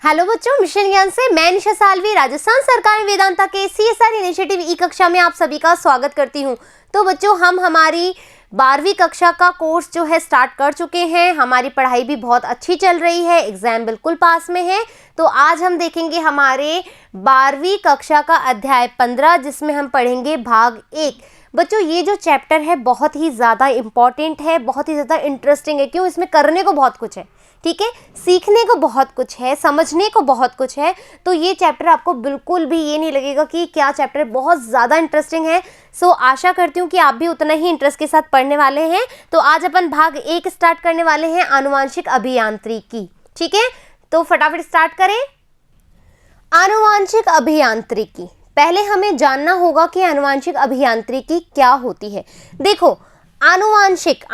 Hello बच्चों, mission ज्ञान से मैं निशा सालवी राजस्थान सरकार में वेदांता के CSR इनिशिएटिव ई कक्षा में आप सभी का स्वागत करती हूं। तो बच्चों, हम हमारी 12वीं कक्षा का कोर्स जो है स्टार्ट कर चुके हैं। हमारी पढ़ाई भी बहुत अच्छी चल रही है, एग्जाम बिल्कुल पास में है। तो आज हम देखेंगे हमारे 12वीं कक्षा का अध्याय 15, जिसमें हम पढ़ेंगे भाग 1। बच्चों, ये जो चैप्टर है बहुत ही ज़्यादा इम्पॉर्टेंट है, बहुत ही ज़्यादा इंटरेस्टिंग है। क्यों? इसमें करने को बहुत कुछ है, ठीक है, सीखने को बहुत कुछ है, समझने को बहुत कुछ है। तो ये चैप्टर आपको बिल्कुल भी ये नहीं लगेगा कि क्या चैप्टर बहुत ज़्यादा इंटरेस्टिंग है। सो आशा करती हूँ कि आप भी उतना ही इंटरेस्ट के साथ पढ़ने वाले हैं। तो आज अपन भाग 1 स्टार्ट करने वाले हैं, आनुवांशिक अभियांत्रिकी। ठीक है, तो फटाफट स्टार्ट करें। आनुवांशिक अभियांत्रिकी, पहले हमें जानना होगा कि आनुवांशिक अभियांत्रिकी क्या होती है। देखो, आनुवांशिक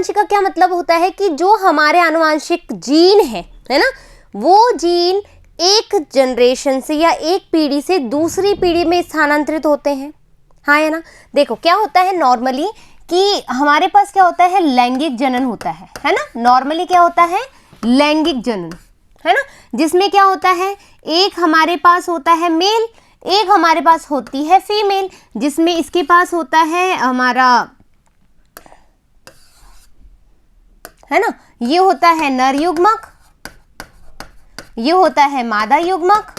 का क्या मतलब होता है कि जो हमारे आनुवांशिक जीन है ना, वो जीन एक जनरेशन से या एक पीढ़ी से दूसरी पीढ़ी में स्थानांतरित होते हैं। हाँ है ना। देखो क्या होता है नॉर्मली कि हमारे पास क्या होता है, लैंगिक जनन होता है ना। नॉर्मली क्या होता है, लैंगिक जनन, है ना, जिसमें क्या होता है, एक हमारे पास होता है मेल, एक हमारे पास होती है फीमेल, जिसमें इसके पास होता है हमारा, है ना, ये होता है नर युग्मक, ये होता है मादा युग्मक,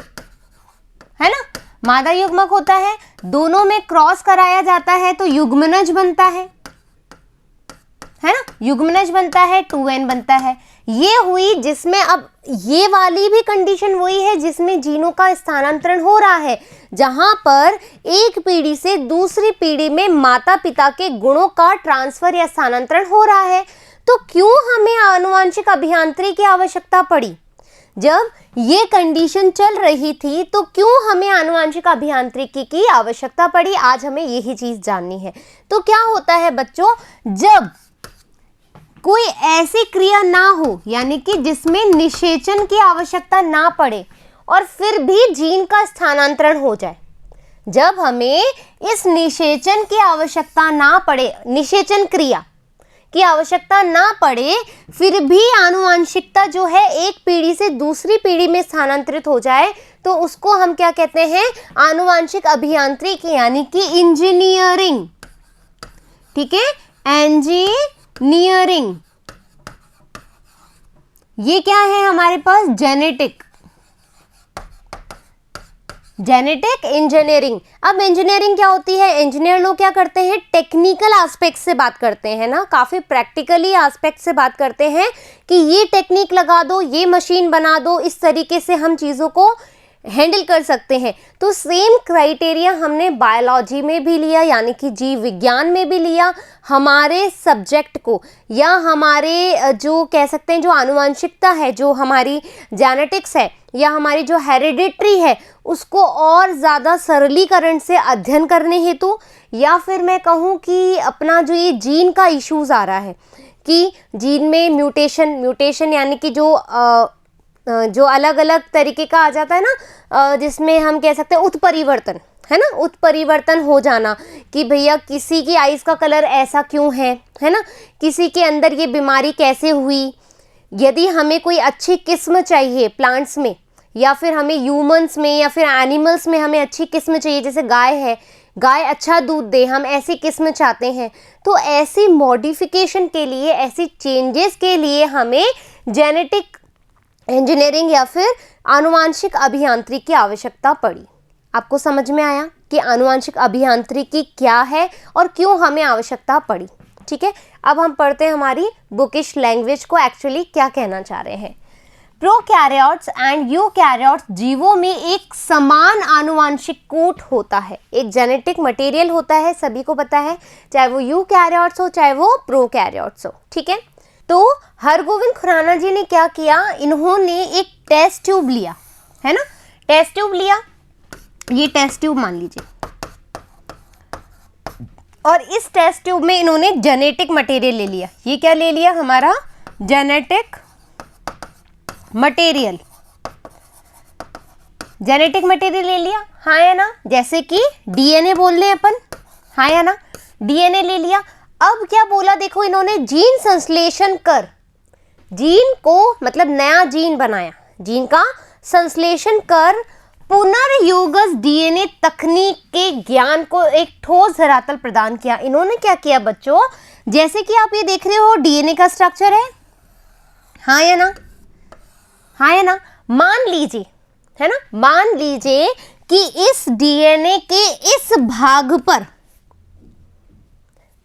है ना, मादा युग्मक होता है। दोनों में क्रॉस कराया जाता है तो युग्मनज बनता है ना, युग्मनज बनता है, 2n बनता है। ये हुई जिसमें, अब ये वाली भी कंडीशन वही है जिसमें जीनों का स्थानांतरण हो रहा है, जहां पर एक पीढ़ी से दूसरी पीढ़ी में माता पिता के गुणों का ट्रांसफर या स्थानांतरण हो रहा है। तो क्यों हमें आनुवांशिक अभियांत्रिकी की आवश्यकता पड़ी? जब ये कंडीशन चल रही थी तो क्यों हमें आनुवांशिक अभियांत्रिकी की आवश्यकता पड़ी? आज हमें यही चीज जाननी है। तो क्या होता है बच्चों, जब कोई ऐसी क्रिया ना हो, यानी कि जिसमें निषेचन की आवश्यकता ना पड़े और फिर भी जीन का स्थानांतरण हो जाए, जब हमें इस निषेचन की आवश्यकता ना पड़े, निषेचन क्रिया की आवश्यकता ना पड़े, फिर भी आनुवांशिकता जो है एक पीढ़ी से दूसरी पीढ़ी में स्थानांतरित हो जाए, तो उसको हम क्या कहते हैं, आनुवांशिक अभियांत्रिकी, यानी कि इंजीनियरिंग। ठीक है, इंजीनियरिंग। ये क्या है हमारे पास, जेनेटिक इंजीनियरिंग। अब इंजीनियरिंग क्या होती है, इंजीनियर लोग क्या करते हैं, टेक्निकल एस्पेक्ट से बात करते हैं ना, काफ़ी प्रैक्टिकली एस्पेक्ट से बात करते हैं कि ये टेक्निक लगा दो, ये मशीन बना दो, इस तरीके से हम चीज़ों को हैंडल कर सकते हैं। तो सेम क्राइटेरिया हमने बायोलॉजी में भी लिया, यानी कि जीव विज्ञान में भी लिया, हमारे सब्जेक्ट को, या हमारे जो कह सकते हैं जो आनुवांशिकता है, जो हमारी जेनेटिक्स है, या हमारी जो हेरिडिटरी है, उसको और ज़्यादा सरलीकरण से अध्ययन करने हेतु, या फिर मैं कहूँ कि अपना जो ये जीन का इश्यूज़ आ रहा है कि जीन में म्यूटेशन यानी कि जो अलग अलग तरीके का आ जाता है ना, जिसमें हम कह सकते हैं उत्परिवर्तन, है ना, उत्परिवर्तन हो जाना कि भैया किसी की आइज़ का कलर ऐसा क्यों है ना, किसी के अंदर ये बीमारी कैसे हुई। यदि हमें कोई अच्छी किस्म चाहिए प्लांट्स में, या फिर हमें ह्यूमंस में या फिर एनिमल्स में हमें अच्छी किस्म चाहिए, जैसे गाय है, गाय अच्छा दूध दे, हम ऐसी किस्म चाहते हैं, तो ऐसी मॉडिफिकेशन के लिए, ऐसी चेंजेस के लिए हमें जेनेटिक इंजीनियरिंग या फिर आनुवांशिक अभियांत्रिकी की आवश्यकता पड़ी। आपको समझ में आया कि आनुवांशिक अभियांत्रिकी क्या है और क्यों हमें आवश्यकता पड़ी? ठीक है, अब हम पढ़ते हैं हमारी बुकिश लैंग्वेज को, एक्चुअली क्या कहना चाह रहे हैं। प्रोकैरियोट्स एंड यूकैरियोट्स जीवों में एक समान आनुवांशिक कूट होता है, एक जेनेटिक मटेरियल होता है, सभी को पता है, चाहे वो यूकैरियोट्स हो चाहे वो प्रोकैरियोट्स हो। ठीक है, तो हरगोविंद खुराना जी ने क्या किया, इन्होंने एक टेस्ट ट्यूब लिया, है ना, टेस्ट ट्यूब लिया, ये टेस्ट ट्यूब मान लीजिए, और इस टेस्ट ट्यूब में इन्होंने जेनेटिक मटेरियल ले लिया। ये क्या ले लिया, हमारा जेनेटिक मटेरियल, जेनेटिक मटेरियल ले लिया, हाँ या ना, जैसे कि डीएनए बोल रहे हैं अपन, हाँ या ना, डीएनए ले लिया। अब क्या बोला, देखो इन्होंने जीन संश्लेषण कर, जीन को मतलब नया जीन बनाया, जीन का संश्लेषण कर पुनर्योगज डीएनए तकनीक के ज्ञान को एक ठोस धरातल प्रदान किया। इन्होंने क्या किया बच्चों, जैसे कि आप ये देख रहे हो डीएनए का स्ट्रक्चर है, हाँ या ना, हाँ या ना। मान लीजिए, है ना, मान लीजिए कि इस डीएनए के इस भाग पर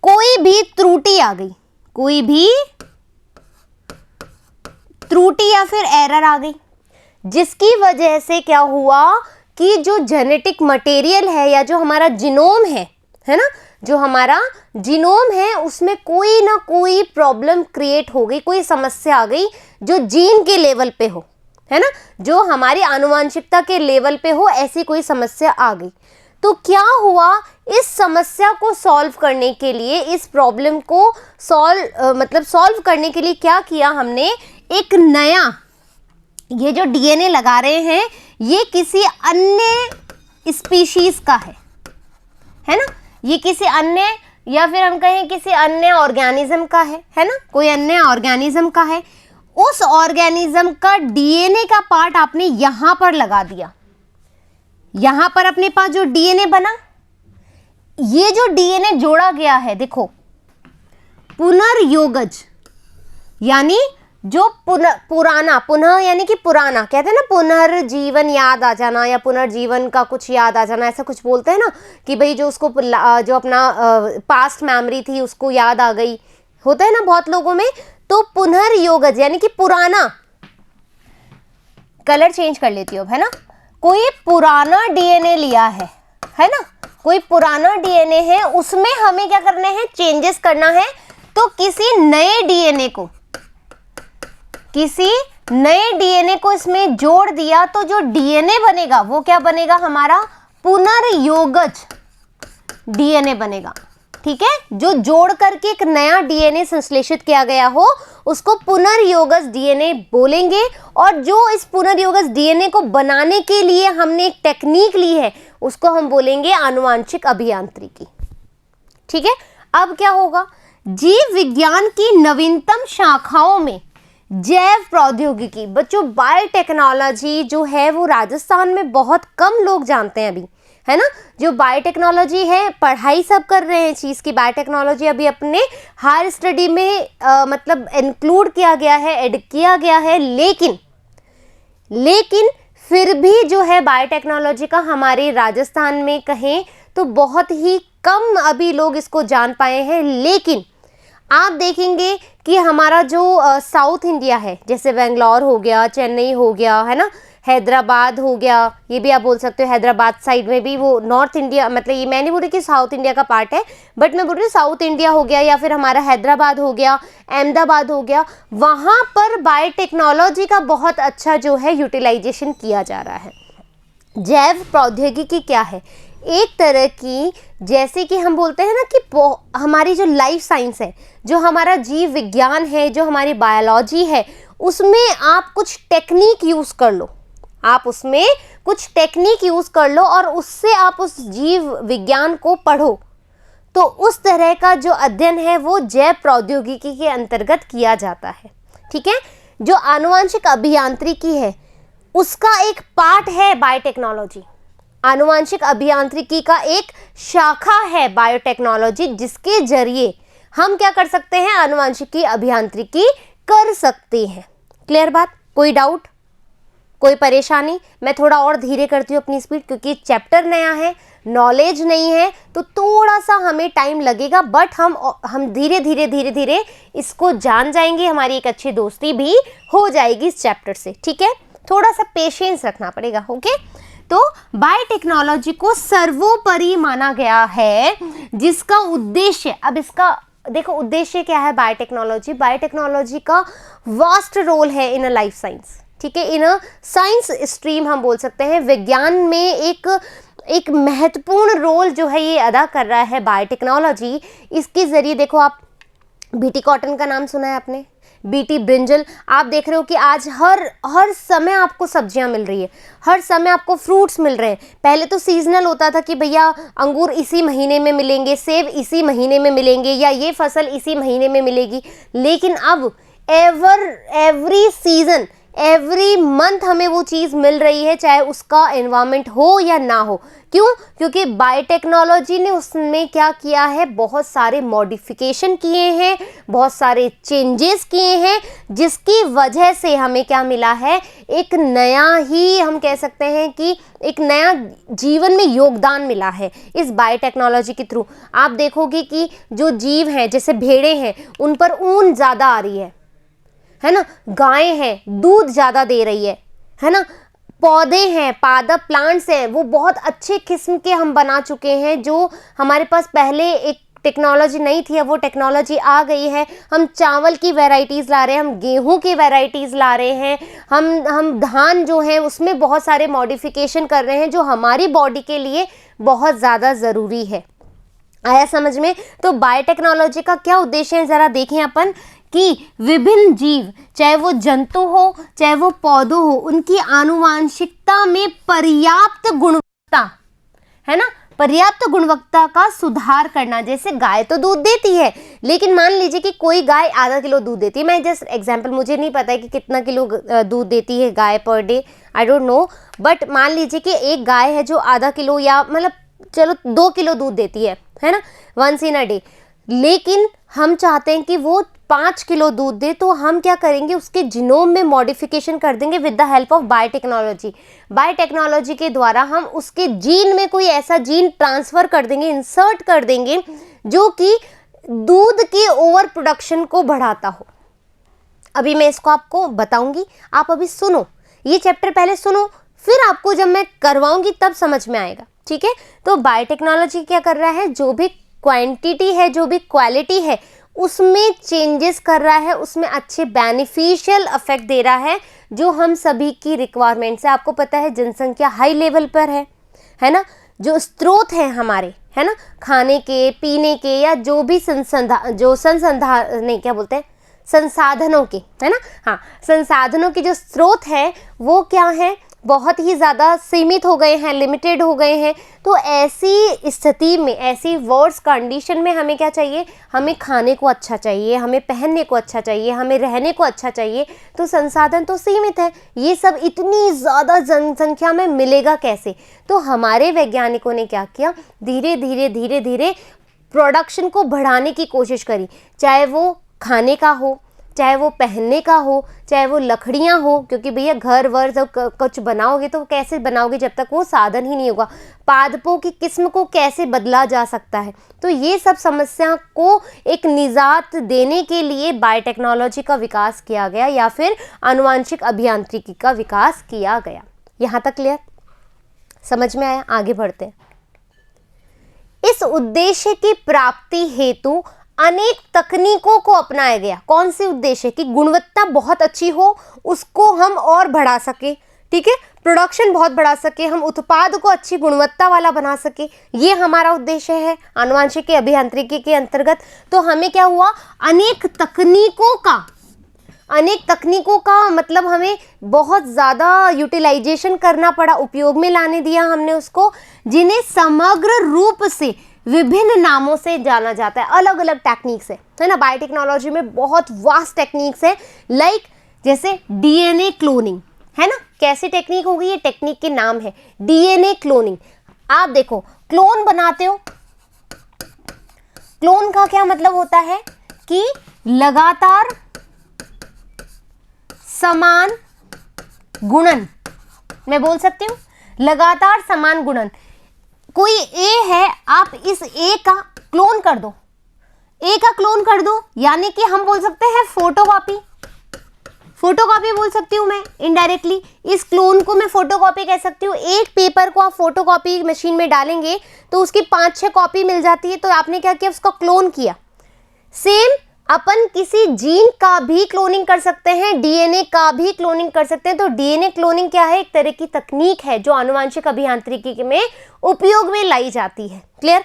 कोई भी त्रुटि आ गई, कोई भी त्रुटि या फिर एरर आ गई, जिसकी वजह से क्या हुआ कि जो जेनेटिक मटेरियल है या जो हमारा जीनोम है ना, जो हमारा जीनोम है उसमें कोई ना कोई प्रॉब्लम क्रिएट हो गई, कोई समस्या आ गई जो जीन के लेवल पे हो, है ना, जो हमारी आनुवंशिकता के लेवल पे हो, ऐसी कोई समस्या आ गई। तो क्या हुआ, इस समस्या को सॉल्व करने के लिए, इस प्रॉब्लम को सॉल्व करने के लिए क्या किया हमने, एक नया ये जो डीएनए लगा रहे हैं ये किसी अन्य स्पीशीज का है ना, ये किसी अन्य या फिर हम कहें किसी अन्य ऑर्गेनिज्म का है ना, कोई अन्य ऑर्गेनिज्म का है। उस ऑर्गेनिज्म का डीएनए का पार्ट आपने यहां पर लगा दिया, यहां पर अपने पास जो डीएनए बना, ये जो डीएनए जोड़ा गया है, देखो पुनर्योगज यानी जो पुनः यानी कि पुराना, कहते हैं ना पुनर्जीवन याद आ जाना या पुनर्जीवन का कुछ याद आ जाना, ऐसा कुछ बोलते हैं ना कि भाई जो उसको जो अपना पास्ट मेमोरी थी उसको याद आ गई, होता है ना बहुत लोगों में। तो पुनर्योगज यानी कि पुराना, कलर चेंज कर लेती हूँ, है ना, कोई पुराना डीएनए लिया है ना, कोई पुराना डीएनए है, उसमें हमें क्या करने हैं, चेंजेस करना है। तो किसी नए डीएनए को इसमें जोड़ दिया, तो जो डीएनए बनेगा वो क्या बनेगा, हमारा पुनर्योगज डीएनए बनेगा, ठीक है। जो जोड़ करके एक नया डीएनए संश्लेषित किया गया हो उसको पुनर्योगज डीएनए बोलेंगे। और जो इस पुनर्योगज डीएनए को बनाने के लिए हमने एक टेक्निक ली है उसको हम बोलेंगे आनुवांशिक अभियांत्रिकी, ठीक है। अब क्या होगा, जीव विज्ञान की नवीनतम शाखाओं में जैव प्रौद्योगिकी, बच्चों बायोटेक्नोलॉजी जो है वो राजस्थान में बहुत कम लोग जानते हैं अभी, है ना। जो बायोटेक्नोलॉजी है, पढ़ाई सब कर रहे हैं चीज़ की, बायोटेक्नोलॉजी अभी अपने हायर स्टडी में मतलब इंक्लूड किया गया है, ऐड किया गया है, लेकिन फिर भी जो है बायोटेक्नोलॉजी का हमारे राजस्थान में कहें तो बहुत ही कम अभी लोग इसको जान पाए हैं। लेकिन आप देखेंगे कि हमारा जो साउथ इंडिया है, जैसे बेंगलोर हो गया, चेन्नई हो गया, है ना, हैदराबाद हो गया, ये भी आप बोल सकते हो हैदराबाद साइड में भी, वो नॉर्थ इंडिया, मतलब ये मैं नहीं बोल रही कि साउथ इंडिया का पार्ट है, बट मैं बोल रही हूँ साउथ इंडिया हो गया या फिर हमारा हैदराबाद हो गया, अहमदाबाद हो गया, वहाँ पर बायोटेक्नोलॉजी का बहुत अच्छा जो है यूटिलाइजेशन किया जा रहा है। जैव प्रौद्योगिकी क्या है, एक तरह की, जैसे कि हम बोलते हैं ना कि हमारी जो लाइफ साइंस है, जो हमारा जीव विज्ञान है, जो हमारी बायोलॉजी है, उसमें आप कुछ टेक्निक यूज़ कर लो, आप उसमें कुछ टेक्निक यूज़ कर लो और उससे आप उस जीव विज्ञान को पढ़ो। तो उस तरह का जो अध्ययन है वो जैव प्रौद्योगिकी के अंतर्गत किया जाता है, ठीक है। जो आनुवांशिक अभियांत्रिकी है उसका एक पार्ट है बायोटेक्नोलॉजी, आनुवांशिक अभियांत्रिकी का एक शाखा है बायोटेक्नोलॉजी, जिसके जरिए हम क्या कर सकते हैं, आनुवांशिकी अभियांत्रिकी कर सकते हैं। क्लियर बात, कोई डाउट, कोई परेशानी? मैं थोड़ा और धीरे करती हूँ अपनी स्पीड, क्योंकि चैप्टर नया है, नॉलेज नहीं है, तो थोड़ा सा हमें टाइम लगेगा, बट हम धीरे धीरे इसको जान जाएंगे, हमारी एक अच्छी दोस्ती भी हो जाएगी इस चैप्टर से, ठीक है। थोड़ा सा पेशेंस रखना पड़ेगा, ओके। तो बायोटेक्नोलॉजी को सर्वोपरि माना गया है, जिसका उद्देश्य, अब इसका देखो उद्देश्य क्या है, बायोटेक्नोलॉजी का वास्ट रोल है इन अ लाइफ साइंस, ठीक है, इन अ साइंस स्ट्रीम हम बोल सकते हैं, विज्ञान में एक महत्वपूर्ण रोल जो है ये अदा कर रहा है बायोटेक्नोलॉजी। इसके ज़रिए देखो, आप बीटी कॉटन का नाम सुना है आपने, बीटी ब्रिंजल, आप देख रहे हो कि आज हर समय आपको सब्जियां मिल रही है, हर समय आपको फ्रूट्स मिल रहे हैं। पहले तो सीजनल होता था कि भैया अंगूर इसी महीने में मिलेंगे, सेब इसी महीने में मिलेंगे, या ये फसल इसी महीने में मिलेगी, लेकिन अब एवरी सीजन, एवरी मंथ हमें वो चीज़ मिल रही है, चाहे उसका एनवायरनमेंट हो या ना हो। क्यों? क्योंकि बायोटेक्नोलॉजी ने उसमें क्या किया है, बहुत सारे मॉडिफिकेशन किए हैं, बहुत सारे चेंजेस किए हैं, जिसकी वजह से हमें क्या मिला है, एक नया ही हम कह सकते हैं कि एक नया जीवन में योगदान मिला है इस बायोटेक्नोलॉजी के थ्रू। आप देखोगे कि जो जीव हैं, जैसे भेड़ें हैं, उन पर ऊन ज़्यादा आ रही है ना, गायें हैं दूध ज़्यादा दे रही है ना, पौधे हैं, पादप प्लांट्स हैं, वो बहुत अच्छे किस्म के हम बना चुके हैं, जो हमारे पास पहले एक टेक्नोलॉजी नहीं थी, अब वो टेक्नोलॉजी आ गई है। हम चावल की वैरायटीज़ ला रहे हैं, हम गेहूं की वैरायटीज़ ला रहे हैं, हम धान जो है उसमें बहुत सारे मॉडिफिकेशन कर रहे हैं, जो हमारी बॉडी के लिए बहुत ज़्यादा ज़रूरी है। आया समझ में? तो बायोटेक्नोलॉजी का क्या उद्देश्य है, ज़रा देखें अपन कि विभिन्न जीव, चाहे वो जंतु हो चाहे वो पौधों हो, उनकी आनुवांशिकता में पर्याप्त गुणवत्ता, है ना, पर्याप्त गुणवत्ता का सुधार करना। जैसे गाय तो दूध देती है, लेकिन मान लीजिए कि कोई गाय आधा किलो दूध देती है, मैं जस्ट एग्जांपल, मुझे नहीं पता है कि कितना किलो दूध देती है गाय per day, I don't know, but मान लीजिए कि एक गाय है जो आधा किलो या मतलब चलो 2 किलो दूध देती है ना, वंस इन अ डे, लेकिन हम चाहते हैं कि वो 5 किलो दूध दे, तो हम क्या करेंगे, उसके जीनोम में मॉडिफिकेशन कर देंगे with the help of biotechnology. Biotechnology के द्वारा हम उसके जीन में कोई ऐसा जीन ट्रांसफ़र कर देंगे, इंसर्ट कर देंगे, जो कि दूध की ओवर प्रोडक्शन को बढ़ाता हो। अभी मैं इसको आपको बताऊंगी, आप अभी सुनो, ये चैप्टर पहले सुनो, फिर आपको जब मैं करवाऊंगी तब समझ में आएगा, ठीक है। तो बायोटेक्नोलॉजी क्या कर रहा है, जो भी क्वांटिटी है, जो भी क्वालिटी है, उसमें चेंजेस कर रहा है, उसमें अच्छे बेनिफिशियल इफेक्ट दे रहा है, जो हम सभी की रिक्वायरमेंट्स है। आपको पता है जनसंख्या हाई लेवल पर है ना, जो स्रोत हैं हमारे, है ना, खाने के, पीने के, या जो भी संसाधनों के, है ना, हाँ, संसाधनों के जो स्रोत है वो क्या है, बहुत ही ज़्यादा सीमित हो गए हैं, लिमिटेड हो गए हैं। तो ऐसी स्थिति में, ऐसी वर्स्ट कंडीशन में हमें क्या चाहिए, हमें खाने को अच्छा चाहिए, हमें पहनने को अच्छा चाहिए, हमें रहने को अच्छा चाहिए। तो संसाधन तो सीमित है, ये सब इतनी ज़्यादा जनसंख्या में मिलेगा कैसे? तो हमारे वैज्ञानिकों ने क्या किया, धीरे धीरे प्रोडक्शन को बढ़ाने की कोशिश करी, चाहे वो खाने का हो, चाहे वो पहनने का हो, चाहे वो लकड़ियाँ हो, क्योंकि भैया घर वर जब कुछ बनाओगे तो कैसे बनाओगे जब तक वो साधन ही नहीं होगा। पादपों की किस्म को कैसे बदला जा सकता है? तो ये सब समस्या को एक निजात देने के लिए बायोटेक्नोलॉजी का विकास किया गया, या फिर आनुवांशिक अभियांत्रिकी का विकास किया गया। यहाँ तक क्लियर, समझ में आया? आगे बढ़ते हैं। इस उद्देश्य की प्राप्ति हेतु अनेक तकनीकों को अपनाया गया। कौन से उद्देश्य? कि गुणवत्ता बहुत अच्छी हो, उसको हम और बढ़ा सके, ठीक है, प्रोडक्शन बहुत बढ़ा सके, हम उत्पाद को अच्छी गुणवत्ता वाला बना सके, ये हमारा उद्देश्य है आनुवांशिक अभियांत्रिकी के अंतर्गत। तो हमें क्या हुआ, अनेक तकनीकों का मतलब हमें बहुत ज़्यादा यूटिलाइजेशन करना पड़ा, उपयोग में लाने दिया हमने उसको, जिन्हें समग्र रूप से विभिन्न नामों से जाना जाता है। अलग अलग टेक्निक्स है ना, बायोटेक्नोलॉजी में बहुत वास्ट टेक्निक्स है, लाइक जैसे डीएनए क्लोनिंग, है ना। कैसी टेक्निक होगी, ये टेक्निक के नाम है डीएनए क्लोनिंग। आप देखो, क्लोन बनाते हो, क्लोन का क्या मतलब होता है कि लगातार समान गुणन, मैं बोल सकती हूँ लगातार समान गुणन। कोई ए है, आप इस ए का क्लोन कर दो, ए का क्लोन कर दो, यानी कि हम बोल सकते हैं फोटोकॉपी बोल सकती हूँ मैं इनडायरेक्टली। इस क्लोन को मैं फोटोकॉपी कह सकती हूँ। एक पेपर को आप फोटोकॉपी मशीन में डालेंगे तो उसकी 5-6 कॉपी मिल जाती है, तो आपने क्या किया, उसका क्लोन किया। सेम अपन किसी जीन का भी क्लोनिंग कर सकते हैं, डीएनए का भी क्लोनिंग कर सकते हैं। तो डीएनए क्लोनिंग क्या है, एक तरह की तकनीक है जो आनुवांशिक अभियांत्रिकी में उपयोग में लाई जाती है। क्लियर?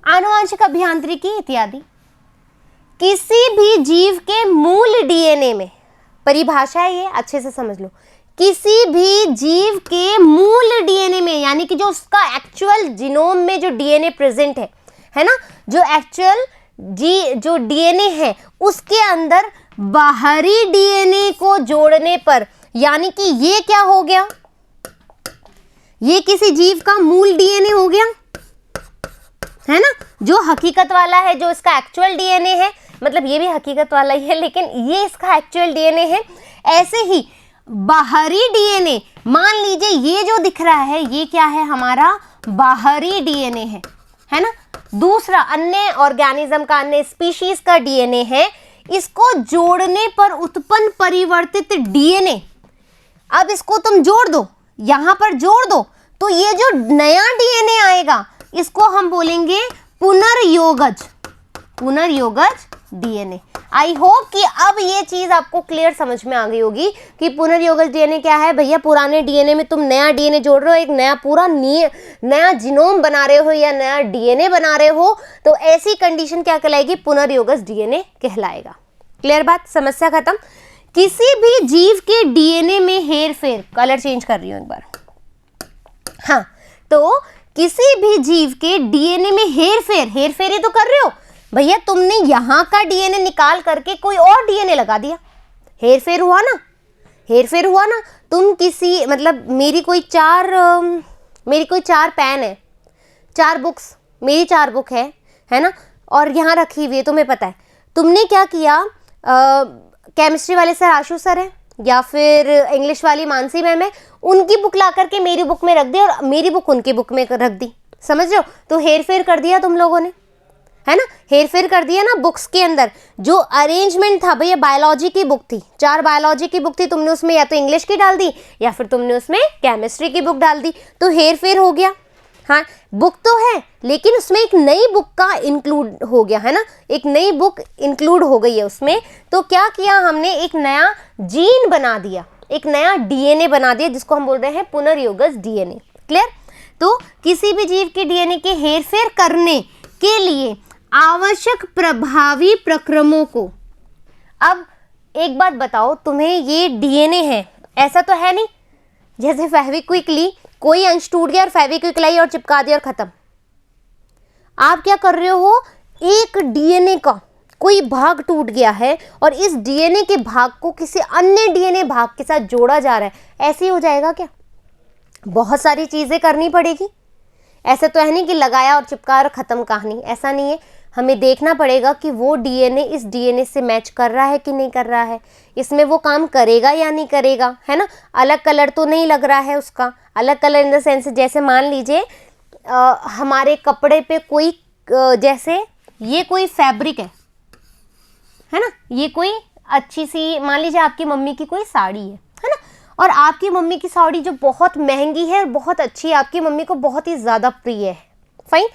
आनुवांशिक अभियांत्रिकी इत्यादि किसी भी जीव के मूल डीएनए में, परिभाषा है ये, अच्छे से समझ लो, किसी भी जीव के मूल डीएनए में, यानी कि जो उसका एक्चुअल जीनोम में जो डीएनए प्रेजेंट है ना, जो एक्चुअल जो डीएनए है उसके अंदर बाहरी डीएनए को जोड़ने पर यानी कि ये क्या हो गया, ये किसी जीव का मूल डीएनए हो गया, है ना, जो हकीकत वाला है, जो इसका एक्चुअल डीएनए है, मतलब ये भी हकीकत वाला ही है लेकिन ये इसका एक्चुअल डीएनए है। ऐसे ही बाहरी डीएनए, मान लीजिए ये जो दिख रहा है ये क्या है, हमारा बाहरी डीएनए है ना। दूसरा अन्य ऑर्गेनिज्म का, अन्य स्पीशीज का डीएनए है, इसको जोड़ने पर उत्पन्न परिवर्तित डीएनए, अब इसको तुम जोड़ दो, यहां पर जोड़ दो, तो ये जो नया डीएनए आएगा इसको हम बोलेंगे पुनर्योगज, पुनर्योगज डीएनए। आई होप कि अब ये चीज आपको क्लियर समझ में आ गई होगी कि पुनर्योगज डीएनए क्या है। भैया पुराने डीएनए में तुम नया डीएनए जोड़ रहे हो, एक नया पूरा नया जीनोम बना रहे हो या नया डीएनए बना रहे हो, तो ऐसी कंडीशन क्या कहलाएगी, पुनर्योगज डीएनए कहलाएगा। क्लियर बात, समस्या खत्म। किसी भी जीव के डीएनए में हेरफेर, कलर चेंज कर रही हूं एक बार, हाँ, तो किसी भी जीव के डीएनए में हेरफेर, हेरफेर ही तो कर रहे हो भैया, तुमने यहां का डीएनए निकाल करके कोई और डीएनए लगा दिया, हेरफेर हुआ ना, हेरफेर हुआ ना। तुम किसी, मतलब मेरी कोई चार पेन है, 4 बुक्स, मेरी 4 बुक है ना, और यहाँ रखी हुई है, तुम्हें पता है, तुमने क्या किया, केमिस्ट्री वाले सर आशु सर है या फिर इंग्लिश वाली मानसी मैम है, उनकी बुक ला करके मेरी बुक में रख दी और मेरी बुक उनकी बुक में रख दी, समझ रहे हो, तो हेरफेर कर दिया तुम लोगों ने, है ना, हेरफेर कर दिया ना बुक्स के अंदर। जो अरेंजमेंट था भैया, बायोलॉजी की बुक थी, 4 बायोलॉजी की बुक थी, तुमने उसमें या तो इंग्लिश की डाल दी या फिर तुमने उसमें केमिस्ट्री की बुक डाल दी, तो हेरफेर हो गया। हाँ, बुक तो है लेकिन उसमें एक नई बुक का इंक्लूड हो गया, है ना, एक नई बुक इंक्लूड हो गई है उसमें, तो क्या किया हमने, एक नया जीन बना दिया, एक नया डीएनए बना दिया, जिसको हम बोल रहे हैं पुनर्योगज डीएनए। क्लियर, तो किसी भी जीव के डीएनए के हेरफेर करने के लिए आवश्यक प्रभावी प्रक्रमों को, अब एक बात बताओ, तुम्हें ये डीएनए है, ऐसा तो है नहीं जैसे फेविक्विक ली, कोई अंश टूट गया और फेविक्विक लाई और चिपका दिया और खत्म। आप क्या कर रहे हो, एक डीएनए का कोई भाग टूट गया है और इस डीएनए के भाग को किसी अन्य डीएनए भाग के साथ जोड़ा जा रहा है, ऐसे ही हो जाएगा क्या, बहुत सारी चीजें करनी पड़ेगी। ऐसे तो है नहीं कि लगाया और चिपका और खत्म कहानी, ऐसा नहीं है, हमें देखना पड़ेगा कि वो डीएनए इस डीएनए से मैच कर रहा है कि नहीं कर रहा है, इसमें वो काम करेगा या नहीं करेगा, है ना। अलग कलर तो नहीं लग रहा है उसका, अलग कलर इन द सेंस, जैसे मान लीजिए हमारे कपड़े पे कोई जैसे ये कोई फैब्रिक है ना, ये कोई अच्छी सी, मान लीजिए आपकी मम्मी की कोई साड़ी है ना, और आपकी मम्मी की साड़ी जो बहुत महंगी है, बहुत अच्छी है, आपकी मम्मी को बहुत ही ज़्यादा प्रिय है, फाइन,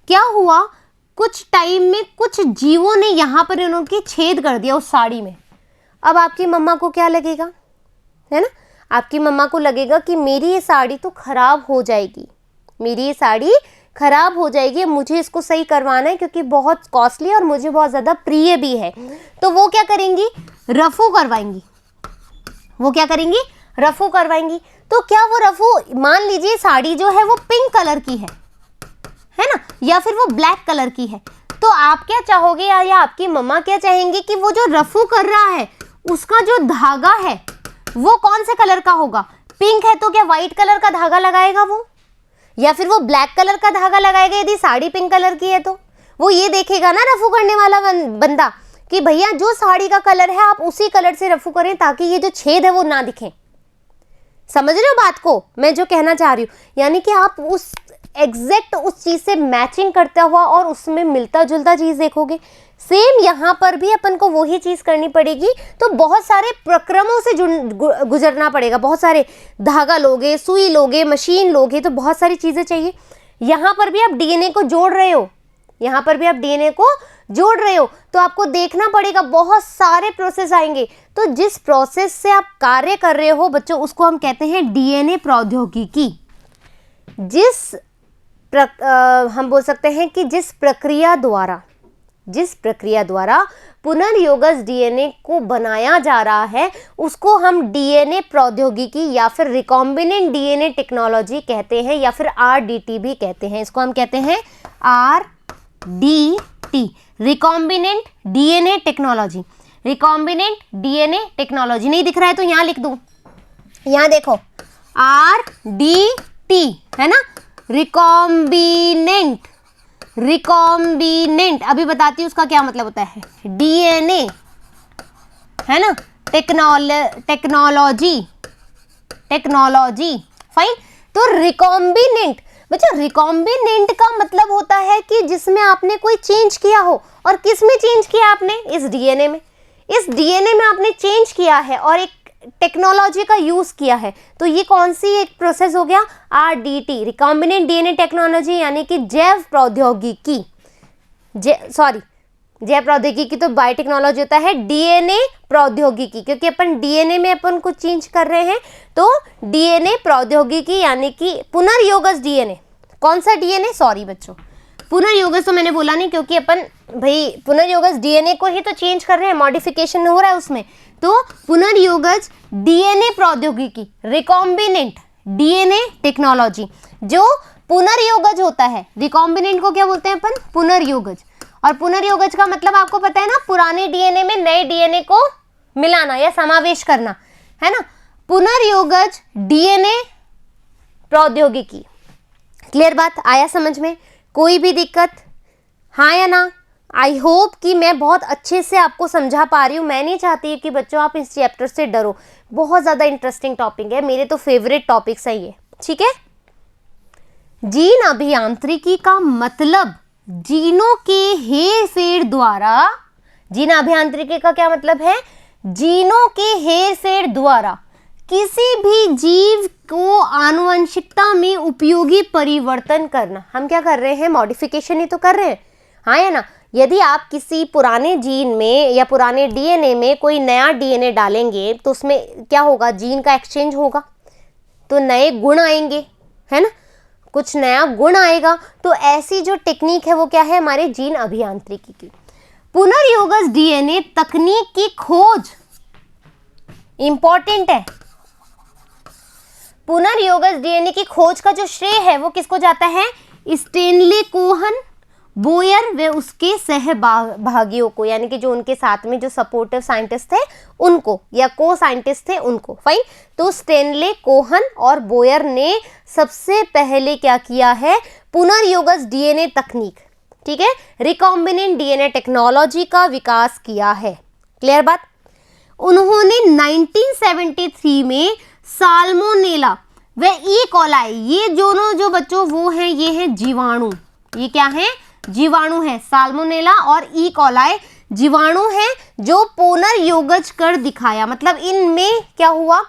क्या हुआ, कुछ टाइम में कुछ जीवों ने यहाँ पर उनके छेद कर दिया उस साड़ी में, अब आपकी मम्मा को क्या लगेगा, है ना, आपकी मम्मा को लगेगा कि मेरी ये साड़ी तो खराब हो जाएगी, मेरी ये साड़ी खराब हो जाएगी, मुझे इसको सही करवाना है क्योंकि बहुत कॉस्टली है और मुझे बहुत ज़्यादा प्रिय भी है, तो वो क्या करेंगी, रफू करवाएंगी, वो क्या करेंगी, रफू करवाएंगी। तो क्या वो रफू, मान लीजिए साड़ी जो है वो पिंक कलर की है ना, या फिर वो ब्लैक कलर की है, तो आप क्या चाहोगे या आपकी मम्मा क्या चाहेंगी कि वो जो रफू कर रहा है उसका जो धागा है वो कौन से कलर का होगा, पिंक है तो क्या व्हाइट कलर का धागा लगाएगा वो, या फिर वो ब्लैक कलर का धागा लगाएगा। यदि साड़ी पिंक कलर की है तो वो ये देखेगा ना रफू करने वाला बंदा कि भैया जो साड़ी का कलर है आप उसी कलर से रफू करें ताकि ये जो छेद है वो ना दिखे। समझ रहे हो बात को मैं जो कहना चाह रही हूँ, यानी कि आप उस एग्जैक्ट उस चीज से मैचिंग करता हुआ और उसमें मिलता जुलता चीज देखोगे। सेम यहाँ पर भी अपन को वही चीज करनी पड़ेगी, तो बहुत सारे प्रक्रमों से गुजरना पड़ेगा, बहुत सारे धागा लोगे, सुई लोगे, मशीन लोगे, तो बहुत सारी चीजें चाहिए। यहाँ पर भी आप डीएनए को जोड़ रहे हो, यहाँ पर भी आप डीएनए को जोड़ रहे हो, तो आपको देखना पड़ेगा बहुत सारे प्रोसेस आएंगे। तो जिस प्रोसेस से आप कार्य कर रहे हो बच्चों उसको हम कहते हैं डीएनए प्रौद्योगिकी। हम बोल सकते हैं कि जिस प्रक्रिया द्वारा पुनर्योगज डीएनए को बनाया जा रहा है उसको हम डीएनए प्रौद्योगिकी या फिर रिकॉम्बिनेंट डीएनए टेक्नोलॉजी कहते हैं, या फिर आरडीटी भी कहते हैं। इसको हम कहते हैं RDT, recombinant DNA technology. Recombinant DNA technology नहीं दिख रहा है तो यहाँ लिख दूं, यहाँ देखो RDT है ना, रिकॉम्बिनेंट, रिकॉम्बिनेंट अभी बताती हूँ उसका क्या मतलब होता है। DNA है ना, टेक्नोलॉजी, टेक्नोलॉजी, फाइन। तो रिकॉम्बिनेंट, बच्चों रिकॉम्बिनेंट का मतलब होता है कि जिसमें आपने कोई चेंज किया हो। और किस में चेंज किया आपने? इस DNA में, इस DNA में आपने चेंज किया है और एक टेक्नोलॉजी का यूज किया है। तो ये कौन सी एक प्रोसेस हो गया? RDT, रिकॉम्बिनेंट DNA टेक्नोलॉजी, यानी कि जैव प्रौद्योगिकी, जैव प्रौद्योगिकी तो बायोटेक्नोलॉजी होता है, DNA प्रौद्योगिकी, क्योंकि अपन DNA में अपन कुछ चेंज कर रहे हैं, तो DNA प्रौद्योगिकी यानी कि पुनर्योगज DNA। कौन सा DNA? सॉरी बच्चों, पुनर्योगज तो मैंने बोला नहीं, क्योंकि अपन भाई पुनर्योगज DNA को ही तो चेंज कर रहे हैं, मॉडिफिकेशन हो रहा है उसमें। तो पुनर्योगज DNA प्रौद्योगिकी, रिकॉम्बिनेंट DNA टेक्नोलॉजी, जो पुनर्योगज होता है। रिकॉम्बिनेंट को क्या बोलते हैं अपन? पुनर्योगज। और पुनर्योगज का मतलब आपको पता है ना, पुराने DNA में नए DNA को मिलाना या समावेश करना, है ना। पुनर्योगज DNA प्रौद्योगिकी। क्लियर बात? आया समझ में? कोई भी दिक्कत? हाँ या ना? आई होप कि मैं बहुत अच्छे से आपको समझा पा रही हूँ। मैं नहीं चाहती कि बच्चों आप इस चैप्टर से डरो, बहुत ज़्यादा इंटरेस्टिंग टॉपिक है, मेरे तो फेवरेट टॉपिक्स है ये, ठीक है। जीन अभियांत्रिकी का मतलब जीनों के हेर फेर द्वारा, जीन अभियांत्रिकी का क्या मतलब है? जीनों के हेर फेर द्वारा किसी भी जीव को आनुवंशिकता में उपयोगी परिवर्तन करना। हम क्या कर रहे हैं? मॉडिफिकेशन ही तो कर रहे हैं, हाँ या ना। यदि आप किसी पुराने जीन में या पुराने DNA में कोई नया DNA डालेंगे तो उसमें क्या होगा? जीन का एक्सचेंज होगा, तो नए गुण आएंगे, है ना, कुछ नया गुण आएगा। तो ऐसी जो टेक्निक है वो क्या है? हमारे जीन अभियांत्रिकी की। पुनर्योगज DNA तकनीक की खोज इंपॉर्टेंट है। पुनर्योगज DNA की खोज का जो श्रेय है वो किसको जाता है? स्टेनले कोहन, बोयर व उसके सहभागियों को, यानी कि जो उनके साथ में जो सपोर्टिव साइंटिस्ट थे उनको, या को साइंटिस्ट थे उनको, फाइन। तो स्टेनले कोहन और बोयर ने सबसे पहले क्या किया है? पुनर्योगज DNA तकनीक, ठीक है, रिकॉम्बिनेंट DNA टेक्नोलॉजी का विकास किया है। क्लियर बात? उन्होंने 1973 में साल्मोनेला व ई कोलाई, ये दोनों जो बच्चों वो हैं, ये हैं जीवाणु, ये क्या है? जीवाणु है। साल्मोनेला और ई कोलाई जीवाणु हैं जो पुनर्योगज कर दिखाया, मतलब इनमें क्या हुआ?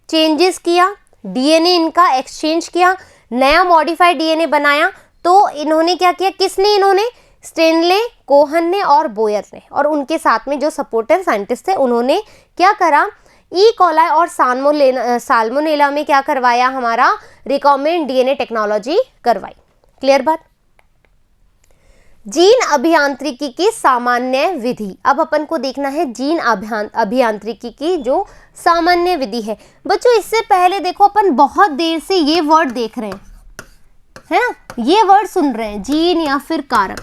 चेंजेस किया, DNA इनका एक्सचेंज किया, नया मॉडिफाइड DNA बनाया। तो इन्होंने क्या किया? किसने? इन्होंने, स्टेनले कोहन ने और बोयर ने, और उनके साथ में जो सपोर्टिव साइंटिस्ट थे उन्होंने क्या करा? ई कोलाई और साल्मोनेला में क्या करवाया? हमारा रिकॉम्बिनेंट DNA टेक्नोलॉजी करवाई। क्लियर बात? जीन अभियांत्रिकी की सामान्य विधि। अब अपन को देखना है जीन अभियांत्रिकी की जो सामान्य विधि है। बच्चों इससे पहले देखो, अपन बहुत देर से ये वर्ड देख रहे हैं, है ना, ये वर्ड सुन रहे हैं, जीन या फिर कारक,